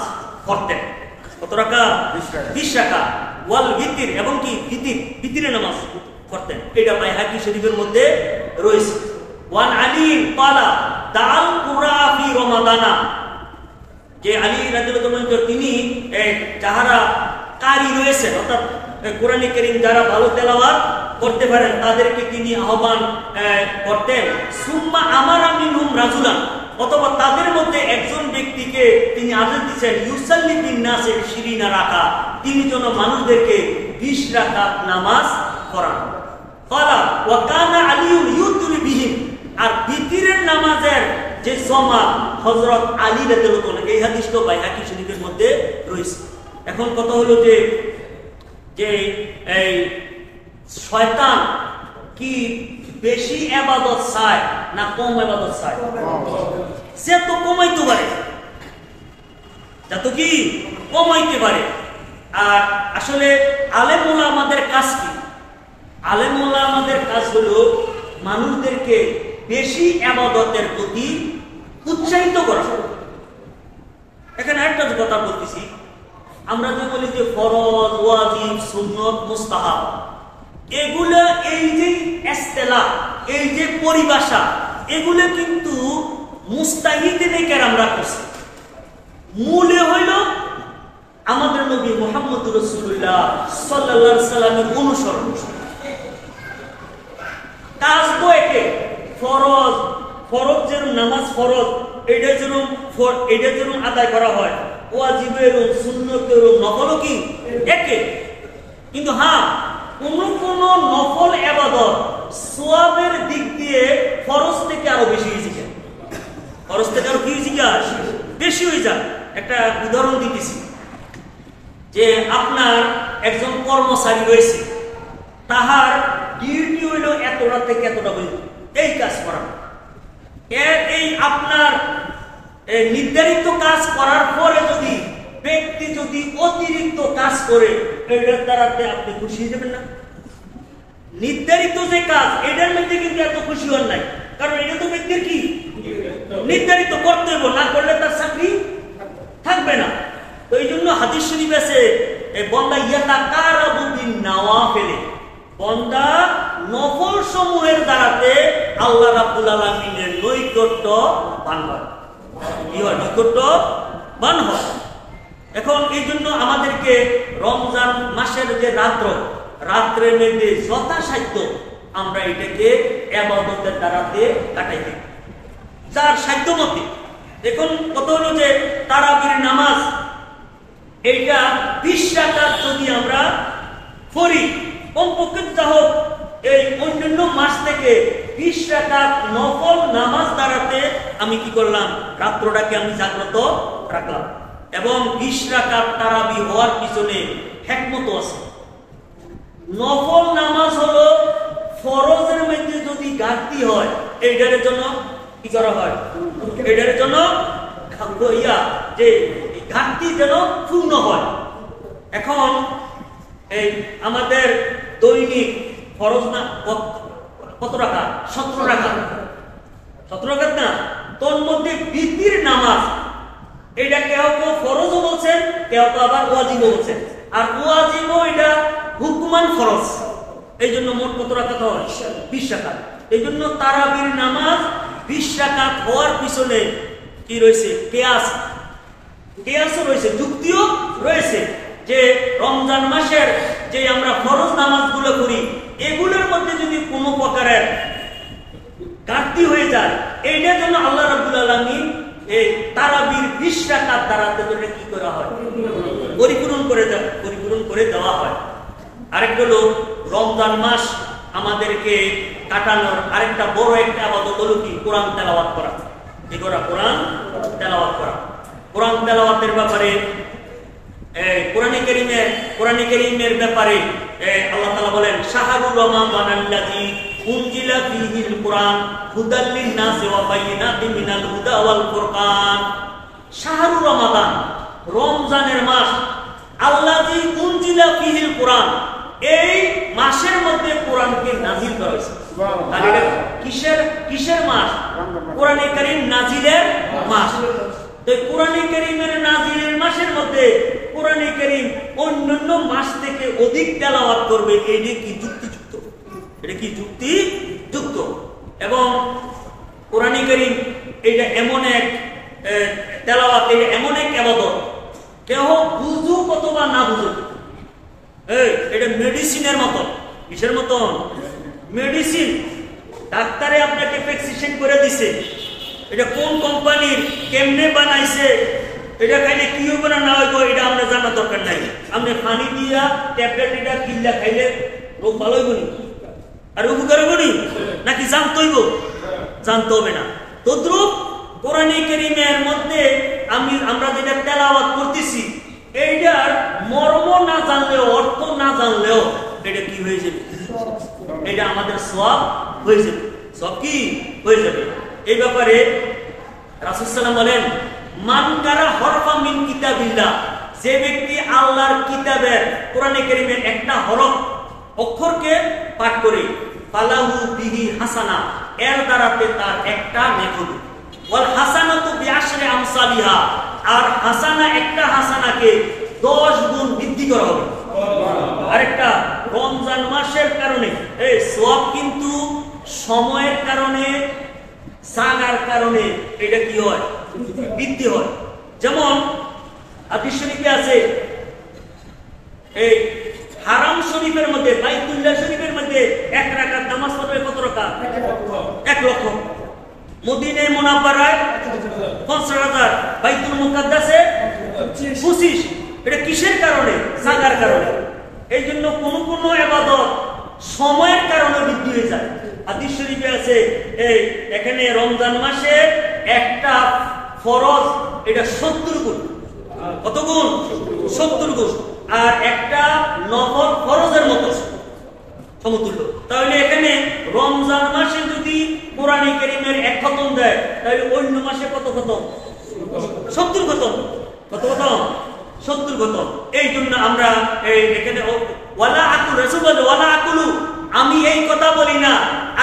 পড়তেন। কত রাকাত? 20 রাকাত। ওয়াল বিতির, এবং কি বিতিরের নামাজ পড়তেন। এটা বাইহাকি শরীফের মধ্যে রয়েছে। ওয়ান আলী ক্বালা দাল কুরআ ফি রমাদানা, যে আলী রাদিয়াল্লাহু তাআলা তিনি যারা কারি রয়েছেন, অর্থাৎ কোরআন কারীম যারা ভালো তেলাওয়াত করতে পারেন তাদেরকে তিনি আহ্বান করতেন। সুম্মা আমারা মিনহুম রাজুলান, অথবা তাদের মধ্যে একজন ব্যক্তিকে তিনি আদেশ দিয়েছেন ইউসাল্লি বিন নাসে 20 রাকা, তিনি যেন মানুষদেরকে 20 রাকাত নামাজ পড়ান। ক্বালা ওয়া কানা আলিয়ুন ইউতিরু বিহিম, আর বিতিরের নামাজের যে জমা হযরত আলী রাদিয়াল্লাহু তাআলা, এই হাদিসটা বাইহাকি শরীফের মধ্যে রয়েছে। এখন কথা হলো যে এই শয়তান কি বেশি ইবাদত চায় না কম ইবাদত চায়? সে তো কমাইতে পারে, যত কি কমাইতে পারে। আর আসলে আলেম ওলামাদের কাজ কি? আলেম ওলামাদের কাজ হলো মানুষদেরকে বেশি ইবাদতের প্রতি উৎসাহিত করা। এখানে একটা কথা বলতেছি, আমরা যে বলি যে ফরজ, ওয়াজিব, সুন্নত, মুস্তাহাব, এগুলো এই যে ইস্তেলাহ, এই যে পরিভাষা, এগুলো কিন্তু মুস্তাহিদিনে কেরামরা করছে। মূলে হইল আমাদের নবী মুহাম্মদ রাসূলুল্লাহ সাল্লাল্লাহু আলাইহি সাল্লামের অনুসরণ। কাজ তো একে, ফরজ যেরকম নামাজ ফরজ এটা যেরকম আদায় করা হয়, ওয়াজিবের সুন্নতের নফলও কি একে। কিন্তু হ্যাঁ, কোন নফল ইবাদত সওয়াবের দিক দিয়ে ফরজ থেকে আরো বেশি হয়ে যায়, ফরজ থেকে আরো কি হয়ে যায়? বেশি হয়ে যায়। একটা উদাহরণ দিতেছি, যে আপনার একজন কর্মচারী রয়েছে, তাহার ডিউটি হইল এতটা থেকে এতটা হইল এই কাজ করা। এই আপনার নির্ধারিত কাজ করার পরে যদি ব্যক্তি যদি অতিরিক্ত কাজ করে, এটার দ্বারাতে আপনি খুশি হয়ে যাবেন না? নির্ধারিত যে কাজ, এটার মধ্যে কিন্তু এত খুশি হন নাই, কারণ এটা তো ব্যক্তির কি নির্ধারিত কর্তব্য, না করলে তার চাকরি থাকবে না। তো এই জন্য হাদিস শরীফ আছে, বান্দা ইয়াতাকারাবু বিন নওয়াফিল, বান্দা নফল সমূহের দ্বারাতে আল্লাহ রাব্বুল আলামিনের নৈকট্য পান হয়। কি হয়? নৈকট্য পান হয়। এখন এই জন্য আমাদেরকে রমজান মাসের যে রাত্রের মধ্যে যথাসাধ্য আমরা এটাকে ইবাদতের দ্বারাতে কাটাই দিই, যার সাধ্য মতে। দেখুন কত হলো যে তারাবির নামাজ, এইটা 20 রাকাত যদি আমরা পড়ি, কমপক্ষে যা হোক এই অন্যান্য মাস থেকে 20 রাকাত নফল নামাজ দ্বারাতে আমি কি করলাম? রাত্রটাকে আমি জাগ্রত রাখলাম। এবং 20 রাকাত তারাবি হওয়ার পিছনে হিকমত আছে। নফল নামাজ হলো ফরজের মধ্যে যদি ঘাটতি হয়, এইটার জন্য কি করা হয়? এইটার জন্য যে ঘাটতি যেন পূর্ণ হয়। এখন এই আমাদের দৈনিক ফরজ না কত রাকাত? 17 রাকাত। 17 রাকাত না, তোর মধ্যে বিতির নামাজ, এটা কেউ ফরজও বলছেন, কেউ আবার ওয়াজিবও বলছেন। আর ওয়াজিবও এটা হুকুমান ফরজ। এই জন্য মোট কত রাকাত হয়? 20 রাকাত। এই জন্য তারাবির নামাজ 20 রাকাত হওয়ার পিছনে কি রয়েছে? কেয়াসও রয়েছে, যুক্তিও রয়েছে, যে রমজান মাসের যে আমরা ফরজ নামাজগুলো করি এগুলোর মধ্যে যদি কোনো প্রকারের ঘাটতি হয়ে যায়, এইটার জন্য আল্লাহ রাব্বুল আলামিন এই তারাবির 20 রাকাত দ্বারাতে করে কি করা হয়, পরিপূরণ করে দেওয়া হয়। আরেকটা হলো রমজান মাস আমাদেরকে কাটানোর আরেকটা বড় একটা ইবাদত হলো কি, কোরআন তেলাওয়াত করা। কি করা? কোরআন তেলাওয়াত করা। কোরআন তেলাওয়াতের ব্যাপারে কোরআনে কারীমের ব্যাপারে আল্লাহ তাআলা বলেন, শাহরুর রমাদানাল্লাযী উনজিলা ফীহিল কুরআন হুদাল লিন-নাসি ওয়া বাইয়িনাতিন মিনাল হুদা ওয়াল ফুরকান। শাহরুর রমাদান, রমজানের মাস, আল্লাযী উনজিলা ফীহিল কুরআন, এই মাসের মধ্যে কোরআনকে নাযিল করা হয়েছে। আর এটা কিসের মাস? কোরআনে কারীম নাযিলের মাস। তো কোরআনে কারীমের নাযিলের মাসের মধ্যে কোরআনে কারীম অন্যান্য মাস থেকে অধিক তেলাওয়াত করবে, এটা কি যুক্তিযুক্ত? এটা কি যুক্তিযুক্ত? এবং কোরআনে কারীম এটা এমন এক তেলাওয়াত, এটা এমন এক ইবাদত, কেউ বুঝুক অথবা না বুঝুক, এটা মেডিসিনের মতো। কিসের মতন? মেডিসিন। ডাক্তারে আপনাকে প্রেসক্রিপশন করে দিছে, এটা কোন কোম্পানির, কেমনে বানাইছে, এটা খাইলে কি হইব না হইব এটা আমরা জানা দরকার নাই। আপনি পানি দিয়া ট্যাবলেট এটা কিল্লা খাইলে রোগ ভালো হইব নি? আর উপকার হইব নি? নাকি জানতে হইব? জানতে হবে না। তদ্রুপ কোরআনে কারীমের মধ্যে আমরা যেটা তেলাওয়াত করতেছি, এইটার মর্ম না জানলেও, অর্থ না জানলেও এটা কি হয়ে যাবে? এটা আমাদের সওয়াব হয়ে যাবে। সব কি হয়ে যাবে? এই ব্যাপারে রাসূল সাল্লাল্লাহু আলাইহি ওয়াসাল্লাম বলেন, মান কারা হরফা মিন কিতাবিল্লাহ, যে ব্যক্তি আল্লাহর কিতাবের কোরআনে কারীমের একটা হরফ অক্ষরকে পাঠ করে, ফালাহু বিহি হাসানা, এর দ্বারাতে তার একটা নেক হবে। ওয়াল হাসানাতু বিআশরি আমসালিহা, আর হাসানা, একটা হাসানাকে 10 গুণ বৃদ্ধি করা হবে। আরেকটা, রমজান মাসের কারণে এই সওয়াব কিন্তু সময়ের কারণে, সাগার কারণে এটা কি হয়? বৃদ্ধি হয়। যেমন হাদিস শরীফে আছে, এই হারাম শরীফের মধ্যে, বাইতুল্লাহ শরীফের মধ্যে 1 রাকাত নামাজ পড়লে কত রাকাত? 1 লক্ষ। মদিনায়ে মুনাওয়ারায় 50,000, বাইতুল মুকাদ্দাসে 25। এটা কিসের কারণে? সাগার কারণে। এই জন্য কোন ইবাদত সময়ের কারণে বৃদ্ধি হয়ে যায়। হাদিস শরীফে আছে, এই এখানে রমজান মাসে একটা ফরজ এটা 70 গুণ। কত গুণ? 70 গুণ। আর একটা নফল ফরজের মতো সমতুল্য। তাহলে এখানে রমজান মাসে যদি কোরআনে কারীমের 1 খতম দেয়, তাহলে অন্য মাসে কত খতম? 70 খতম। কত খতম? 70 খতম। এই জন্য আমরা এখানে ওয়ালা আকুল, রাসূল বলে ওয়ালা আকুলু, আমি এই কথা বলি না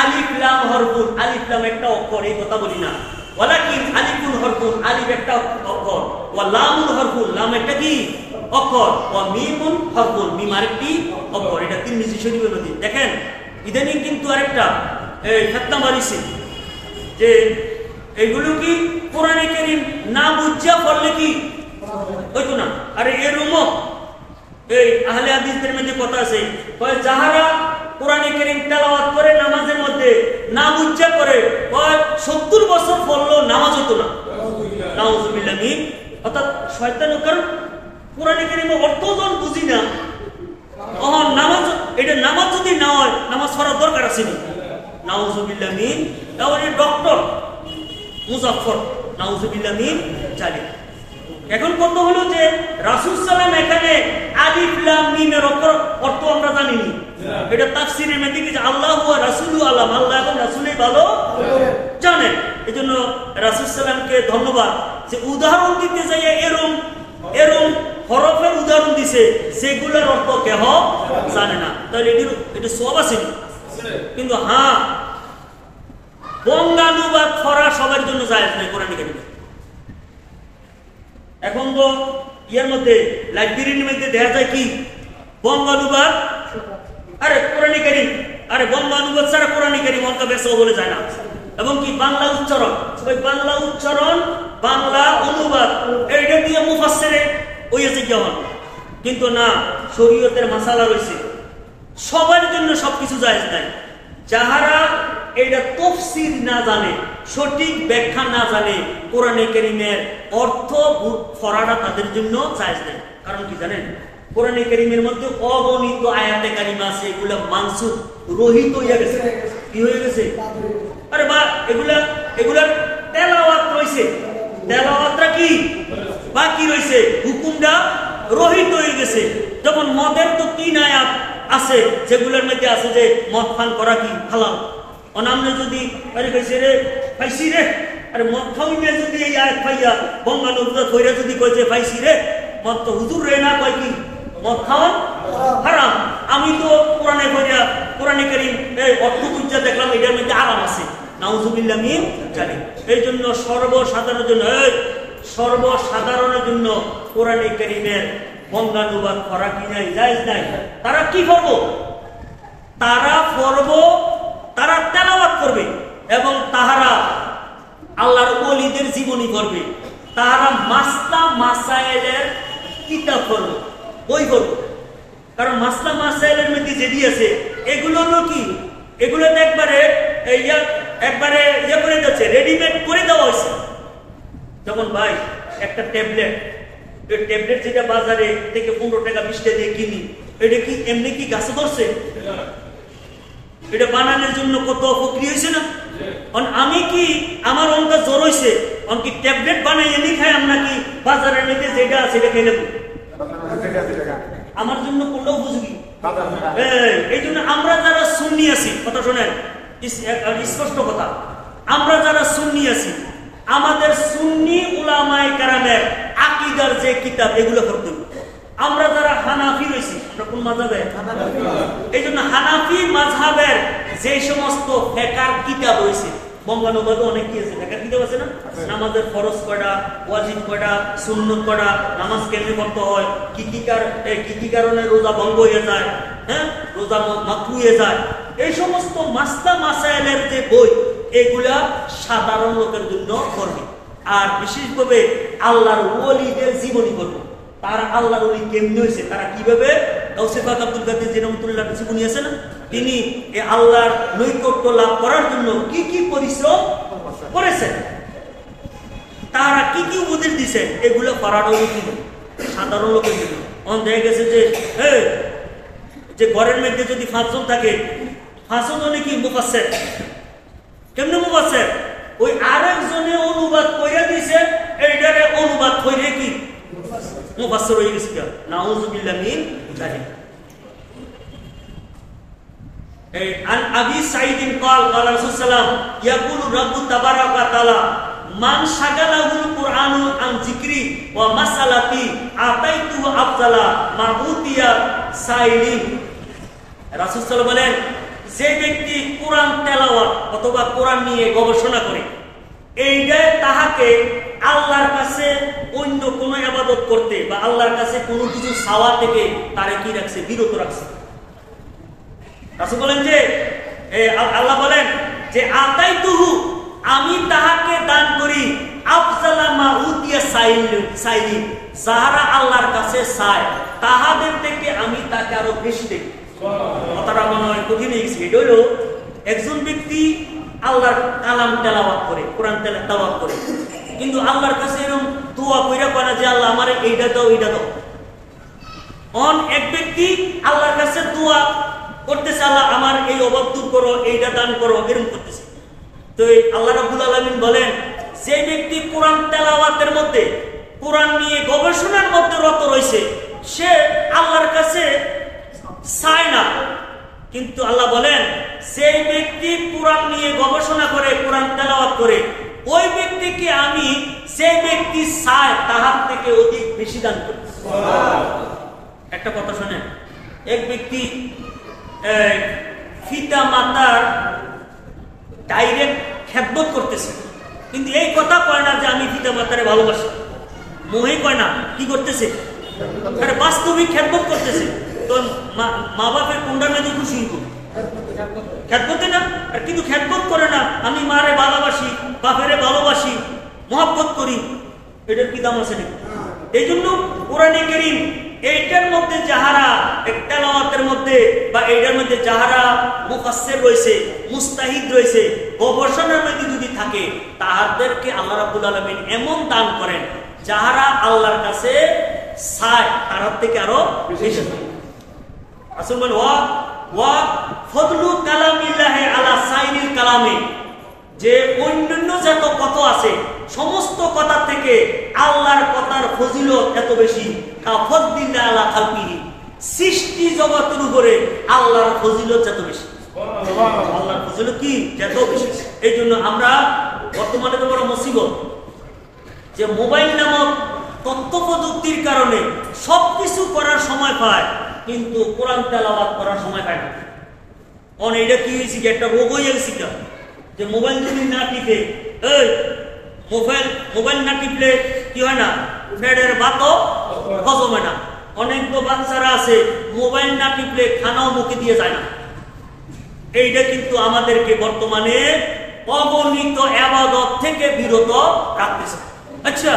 আলিফ লাম হরফুন, আলিফ লাম একটা অক্ষর, এই কথা বলি না। ওয়ালাকিন আলিফুন হরফুন, আলিফ একটা অক্ষর, ওয়া লামুন হরফুন, লাম একটা কি অক্ষর, ওয়া মিমুন হরফুন, মিম আরেকটি অক্ষর। এটা তিরমিজি শরীফের মধ্যে। দেখেন ইদানিং কিন্তু আরেকটা ফতোয়া বাড়িছে যে এগুলো কি কোরআনে কারীম না বুঝা পড়লে কি হইতো না। আরে এরকম এই আহলে হাদিসদের মধ্যে কথা আছে, কয় যাহারা কোরআনে কারীম তেলাওয়াত করে নামাজের মধ্যে না বুঝা করে, কয় 70 বছর পড়লো নামাজ হতো না। নাউজুবিল্লাহ মিন। অর্থাৎ শয়তানের কারণ কোরআনে কারীমের অর্থ যখন বুঝি না, নামাজ, এটা নামাজ যদি না হয় নামাজ পড়ার দরকার আছে না। নাউজুবিল্লাহ মিন। তাহলে ডক্টর মুজাফফর, নাউজুবিল্লাহ মিন জালিম। এখন কথা হলো যে রাসূল সাল্লাল্লাহু আলাইহি ওয়াসাল্লাম এখানে আলিফ লাম মিমের অর্থ আমরা জানি না। এটা তাফসীরের মধ্যে কি যে আল্লাহু ওয়া রাসূলু আলাম, আল্লাহ এবং রাসূলই ভালো জানেন। এজন্য রাসূল সাল্লাল্লাহু আলাইহি ওয়াসাল্লামকে ধন্যবাদ যে উদাহরণ দিতে যাইয়া এরম হরফের উদাহরণ দিছে যেগুলোর অর্থ কেহ জানে না। তাহলে এটা সওয়াব আছে। কিন্তু হ্যাঁ, বঙ্গানুবাদ করা সবার জন্য জায়েজ নয় কোরআন কারীমে। এখন তো ইয়ার মধ্যে লাইব্রেরির মধ্যে দেখা যায় কি বঙ্গানুবাদ, আরে কোরআন কারীম, আরে বঙ্গানুবাদ ছাড়া কোরআন কারীম অর্থ বেসও বলে যায় না। এবং কি বাংলা উচ্চারণ, ওই বাংলা উচ্চারণ, বাংলা অনুবাদ, এইটা দিয়ে মুফাসসিরে হইছে কেমন কিন্তু না, শরীয়তের মাসালা রয়েছে, সবার জন্য সবকিছু জায়েজ নাই। যাহারা এটা তাফসীর না জানে, সঠিক ব্যাখ্যা না জানে, কোরআনে কারীমের অর্থ পড়াটা তাদের জন্য জায়েজ নাই। কারণ কি জানেন, কোরআনে কারীমের মধ্যে অগণিত আয়াতে কারিমা আছে, এগুলা মানসুখ, রহিত হয়ে গেছে। কি হয়ে গেছে? আরে বা এগুলার তেলাওয়াত রয়েছে, তেলাওয়াতটা কি বাকি রয়েছে, হুকুমটা রহিত হয়ে গেছে। যেমন মদের তো 3 আয়াত আছে, যেগুলোর মধ্যে আছে যে মদ পান করা কি হালাল। অনামনে যদি আরে কইছে রে পাইছি রে, আরে মদ খাওয়াইয়া যদি এই আয়াত পাইয়া বঙ্গানুবাদ কইরা যদি কইছে পাইছি রে, মদ তো হুজুর রে না কয় কি মদ খাওয়া হারাম। আমি তো কোরআনে কারীম অর্থ বুঝা দেখলাম এটার মধ্যে আরাম আছে, নাউজুবিল্লাহ মিন জালিক। এই জন্য সর্বসাধারণের জন্য কোরআনে কারীমের বঙ্গানুবাদ করা কি নাই, জায়েজ নাই। তারা কি করবো? তারা তেলাওয়াত করবে এবং তাহারা আল্লাহর ওলিদের জীবনী করবে, তাহারা মাসলা মাসাইলের কিতাব করবে, বই করবে। কারণ মাসলা মাসাইলের মধ্যে যেটি আছে এগুলো হলো কি, এগুলোতে একবারে ইয়ে করে যাচ্ছে, রেডিমেড করে দেওয়া হয়েছে। যেমন ভাই একটা ট্যাবলেট যেটা বাজারে থেকে 15 টাকা 20 টাকা দিয়ে কিনি, এটা কি এমনি কি গাছে ধরছে? এটা বানানোর জন্য কত প্রক্রিয়া হয়েছে না? আমি কি আমার অঙ্কা জ্বর হয়েছে, কি ট্যাবলেট বানাই এনে খাই আমরা কি বাজারের মধ্যে যেটা আছে এটা খেয়ে নেব? আমার জন্য কোনটা উপযোগী? এই জন্য আমরা যারা সুন্নি আছি, কথা শোনেন স্পষ্ট কথা, আমরা যারা সুন্নি আছি, আমাদের সুন্নি উলামায়ে কেরামের আকীদার যে কিতাব এগুলো পড়তে হবে। আমরা যারা হানাফি রয়েছি, আমরা কোন মাযহাবে? এই জন্য হানাফি মাযহাবের যে সমস্ত ফিকহের কিতাব রয়েছে, বঙ্গানুবাদে অনেক কি আছে, ফিকহের কিতাব আছে না? নামাজের ফরজ কয়টা, ওয়াজিব কয়টা, সুন্নত কয়টা, নামাজ কেমনে পড়তে হয়, কি কারণে রোজা ভঙ্গ হয়ে যায়, হ্যাঁ রোজা মাকরুহ হয়ে যায়, এই সমস্ত মাসলা মাসাইলের যে বই এগুলা সাধারণ লোকের জন্য করবে। আর বিশেষভাবে আল্লাহর ওলিদের জীবনী করবে, তারা আল্লাহর ওলি কেমনে হয়েছে, তারা কিভাবে গাউসে পাক আব্দুল কাদের জিলানী রহমাতুল্লাহ জীবনী আছে না, তিনি এই আল্লাহর নৈকট্য লাভ করার জন্য কি কি পরিশ্রম করেছেন, তারা কি কি উপদেশ দিয়েছেন, এগুলো পড়ানো উচিত সাধারণ লোকের জন্য। দেখা গেছে যে ঘরের মধ্যে যদি 5 জন থাকে, 5 জনে কি মুফাসসির, কেমনে মুফাসসির? ওই আরেকজনে অনুবাদ কইরা দিয়েছে, এইটারে অনুবাদ কইরে কি মুফাসসির হয়ে গেছে। নাউজুবিল্লাহ মিন যালিক। আন আবি সাঈদ قال قال রাসূল সাল্লাল্লাহু ইয়াকুলু রাব্বু তাবারাকা তাআলা মান শাগালাহুল কুরআনু আন যিকরি ওয়া মাসালাতি আতাইতু আফজালা মাবুতিয়া সাইলিন। রাসূল সাল্লাল্লাহু বলেন, যে ব্যক্তি কোরআন তেলাওয়াত অথবা কোরআন নিয়ে গবেষণা করে, এইটা তাহাকে আল্লাহর কাছে অন্য কোন ইবাদত করতে বা আল্লাহর কাছে কোনো কিছু চাওয়া থেকে তারে কি রাখছে, বিরত রাখছে। রাসূল বলেন যে আল্লাহ বলেন যে আতাইতুহু, আমি তাহাকে দান করি আফজালা মা উতিয়া সাইলিন, যারা আল্লাহর কাছে চায় তাহাদের থেকে আমি তাকে আরো বেশি দেই। কথাটা মনে হয় কঠিন হয়ে গেছে। এটা হলো একজন ব্যক্তি আল্লাহর কালাম তেলাওয়াত করে, কোরআন তেলাওয়াত করে, কিন্তু আল্লাহর কাছে এরকম দোয়া কইরা পায় না যে আল্লাহ আমারে এইটা দাও এইটা দাও। এক ব্যক্তি আল্লাহর কাছে দোয়া করতেছে, আল্লাহ আমার এই অভাব দূর করো, এইটা দান করো, এরকম করতেছে। তো আল্লাহ রাব্বুল আলামিন বলেন, যে ব্যক্তি কোরআন তেলাওয়াতের মধ্যে, কোরআন নিয়ে গবেষণার মধ্যে রত রয়েছে, সে আল্লাহর কাছে চায় না। কিন্তু আল্লাহ বলেন, যে ব্যক্তি কোরআন নিয়ে গবেষণা করে, কোরআন তেলাওয়াত করে, ওই ব্যক্তিকে আমি যে ব্যক্তি চায় তাহার থেকে অধিক বেশি দান করি। একটা কথা শুনেন, এক ব্যক্তি পিতা মাতার ডাইরেক্ট খেদমত করতেছে, কিন্তু এই কথা কয় না যে আমি পিতা মাতারে ভালোবাসি, মোহে কয় না, কি করতেছে, বাস্তবিক খেদমত করতেছে। তো মা বাপের কোনটার মধ্যে খুশি হইব? খেদমতে না। আর কিন্তু খেদমত করে না, আমি মারে ভালোবাসি, বাপেরে ভালোবাসি, মহব্বত করি, এটার কি দাম আছে নাকি? এই জন্য কোরআনে কারীম এইটার মধ্যে যাহারা তেলাওয়াতের মধ্যে বা এইটার মধ্যে যাহারা মুফাসসির রয়েছে, মুস্তাহিদ রয়েছে, গবেষণার মধ্যে যদি থাকে, তাহাদেরকে আল্লাহ রাব্বুল আলামিন এমন দান করেন যাহারা আল্লাহর কাছে চায় তার থেকে আরো বেশি। রাসূল বলেন ওয়া ফদলু কালামিল্লাহি আলা সাইরিল কালামি, যে অন্যান্য যত কথা আছে সমস্ত কথা থেকে আল্লাহর কথার ফজিলত এত বেশি। কাফদ্দিল্লাহ আলা খালকিহি, সৃষ্টি জগতের উপরে আল্লাহর ফজিলত যত বেশি, আল্লাহর ফজিলত কি যত বেশি। এই জন্য আমরা বর্তমানে তো বড় মুসিবত যে মোবাইল নামক তথ্য প্রযুক্তির কারণে সবকিছু করার সময় পায়, কিন্তু কোরআন তেলাওয়াত করার সময় পায় না। এটা কি হয়েছে, একটা রোগ হয়ে গেছে যে মোবাইল যদি না টিপে, মোবাইল না টিপলে কি হয় না, ফেডের ভাতও হজম হয় না। অনেক তো বাচ্চারা আছে মোবাইল না টিপলে খানাও মুখে দিয়ে যায় না। এইটা কিন্তু আমাদেরকে বর্তমানে অগণিত ইবাদত থেকে বিরত রাখতেছে। আচ্ছা,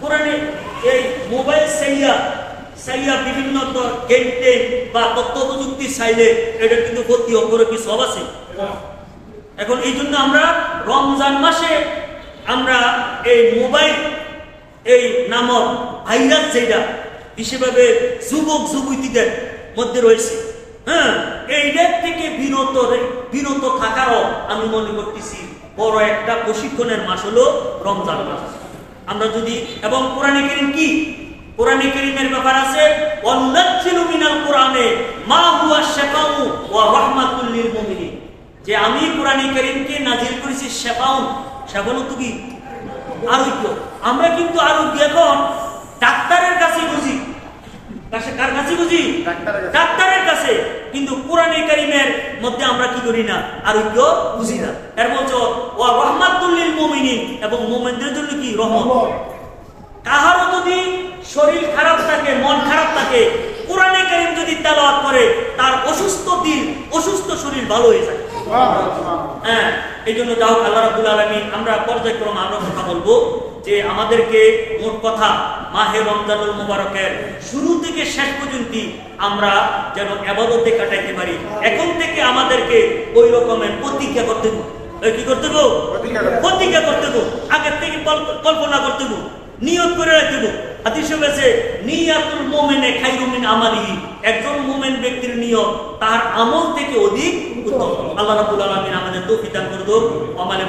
কোরআনে এই মোবাইল সাইয়া বিভিন্ন গেম বা তথ্য প্রযুক্তি চাইলে এটা কিন্তু ক্ষতি করে কি সব আছে। এখন এই জন্য আমরা রমজান মাসে আমরা এই মোবাইল এই নামক ভাইরাস যেটা বিশেষভাবে যুবক যুবতীদের মধ্যে রয়েছে, এইটার থেকে বিরত থাকারও আমি মনে করতেছি বড় একটা প্রশিক্ষণের মাস হলো রমজান মাস। আমরা যদি এবং কোরআনে কারীম কি, কোরআনে কারীমের ব্যাপার আছে ওয়ানাজ্জিলু মিনাল কোরআনে মা হুয়া শিফাউ ওয়া রাহমাতুল লিল মুমিনিন, যে আমি কোরআনে কারীমকে নাজিল করেছি শিফাউন, শিফাউন তো কি আরোগ্য। আমরা কিন্তু আরোগ্য এখন ডাক্তারের কাছে বুঝি, কার কাছে বুঝি, ডাক্তারের কাছে, কিন্তু কোরআনে কারীমের মধ্যে আমরা কি করি না, আরোগ্য বুঝি না। এর বলছো ওয়া রাহমাতুল লিল মুমিনিন, এবং মুমিনদের জন্য কি রহমত। কাহারও যদি শরীর খারাপ থাকে, মন খারাপ থাকে, কোরআনে কারীম যদি তেলাওয়াত করে তার অসুস্থ দিল, অসুস্থ শরীর ভালো হয়ে যায়। এই জন্য যাও আল্লাহ রাব্বুল আলামিন, আমরা পর্যায়ক্রমে আরো কথা বলবো যে আমাদেরকে মোট কথা মাহে রমজানুল মুবারকের শুরু থেকে শেষ পর্যন্ত আমরা যেন ইবাদতে কাটাইতে পারি। এখন থেকে আমাদেরকে ওই রকমের প্রতিজ্ঞা করতে হবে। কি করতে হবে? প্রতিজ্ঞা করতে হবে। আগের থেকে কল্পনা করতে হবে, নিয়ত করে রাখতে হবে। হাদিসে আছে নিয়াতুল মুমিনে খায়রুম মিন আমালিহি, একজন মুমিন ব্যক্তির নিয়ত তার আমল থেকে অধিক উত্তম। আল্লাহ রাব্বুল আলামিন আমাদের তৌফিক দান করুন। আমালে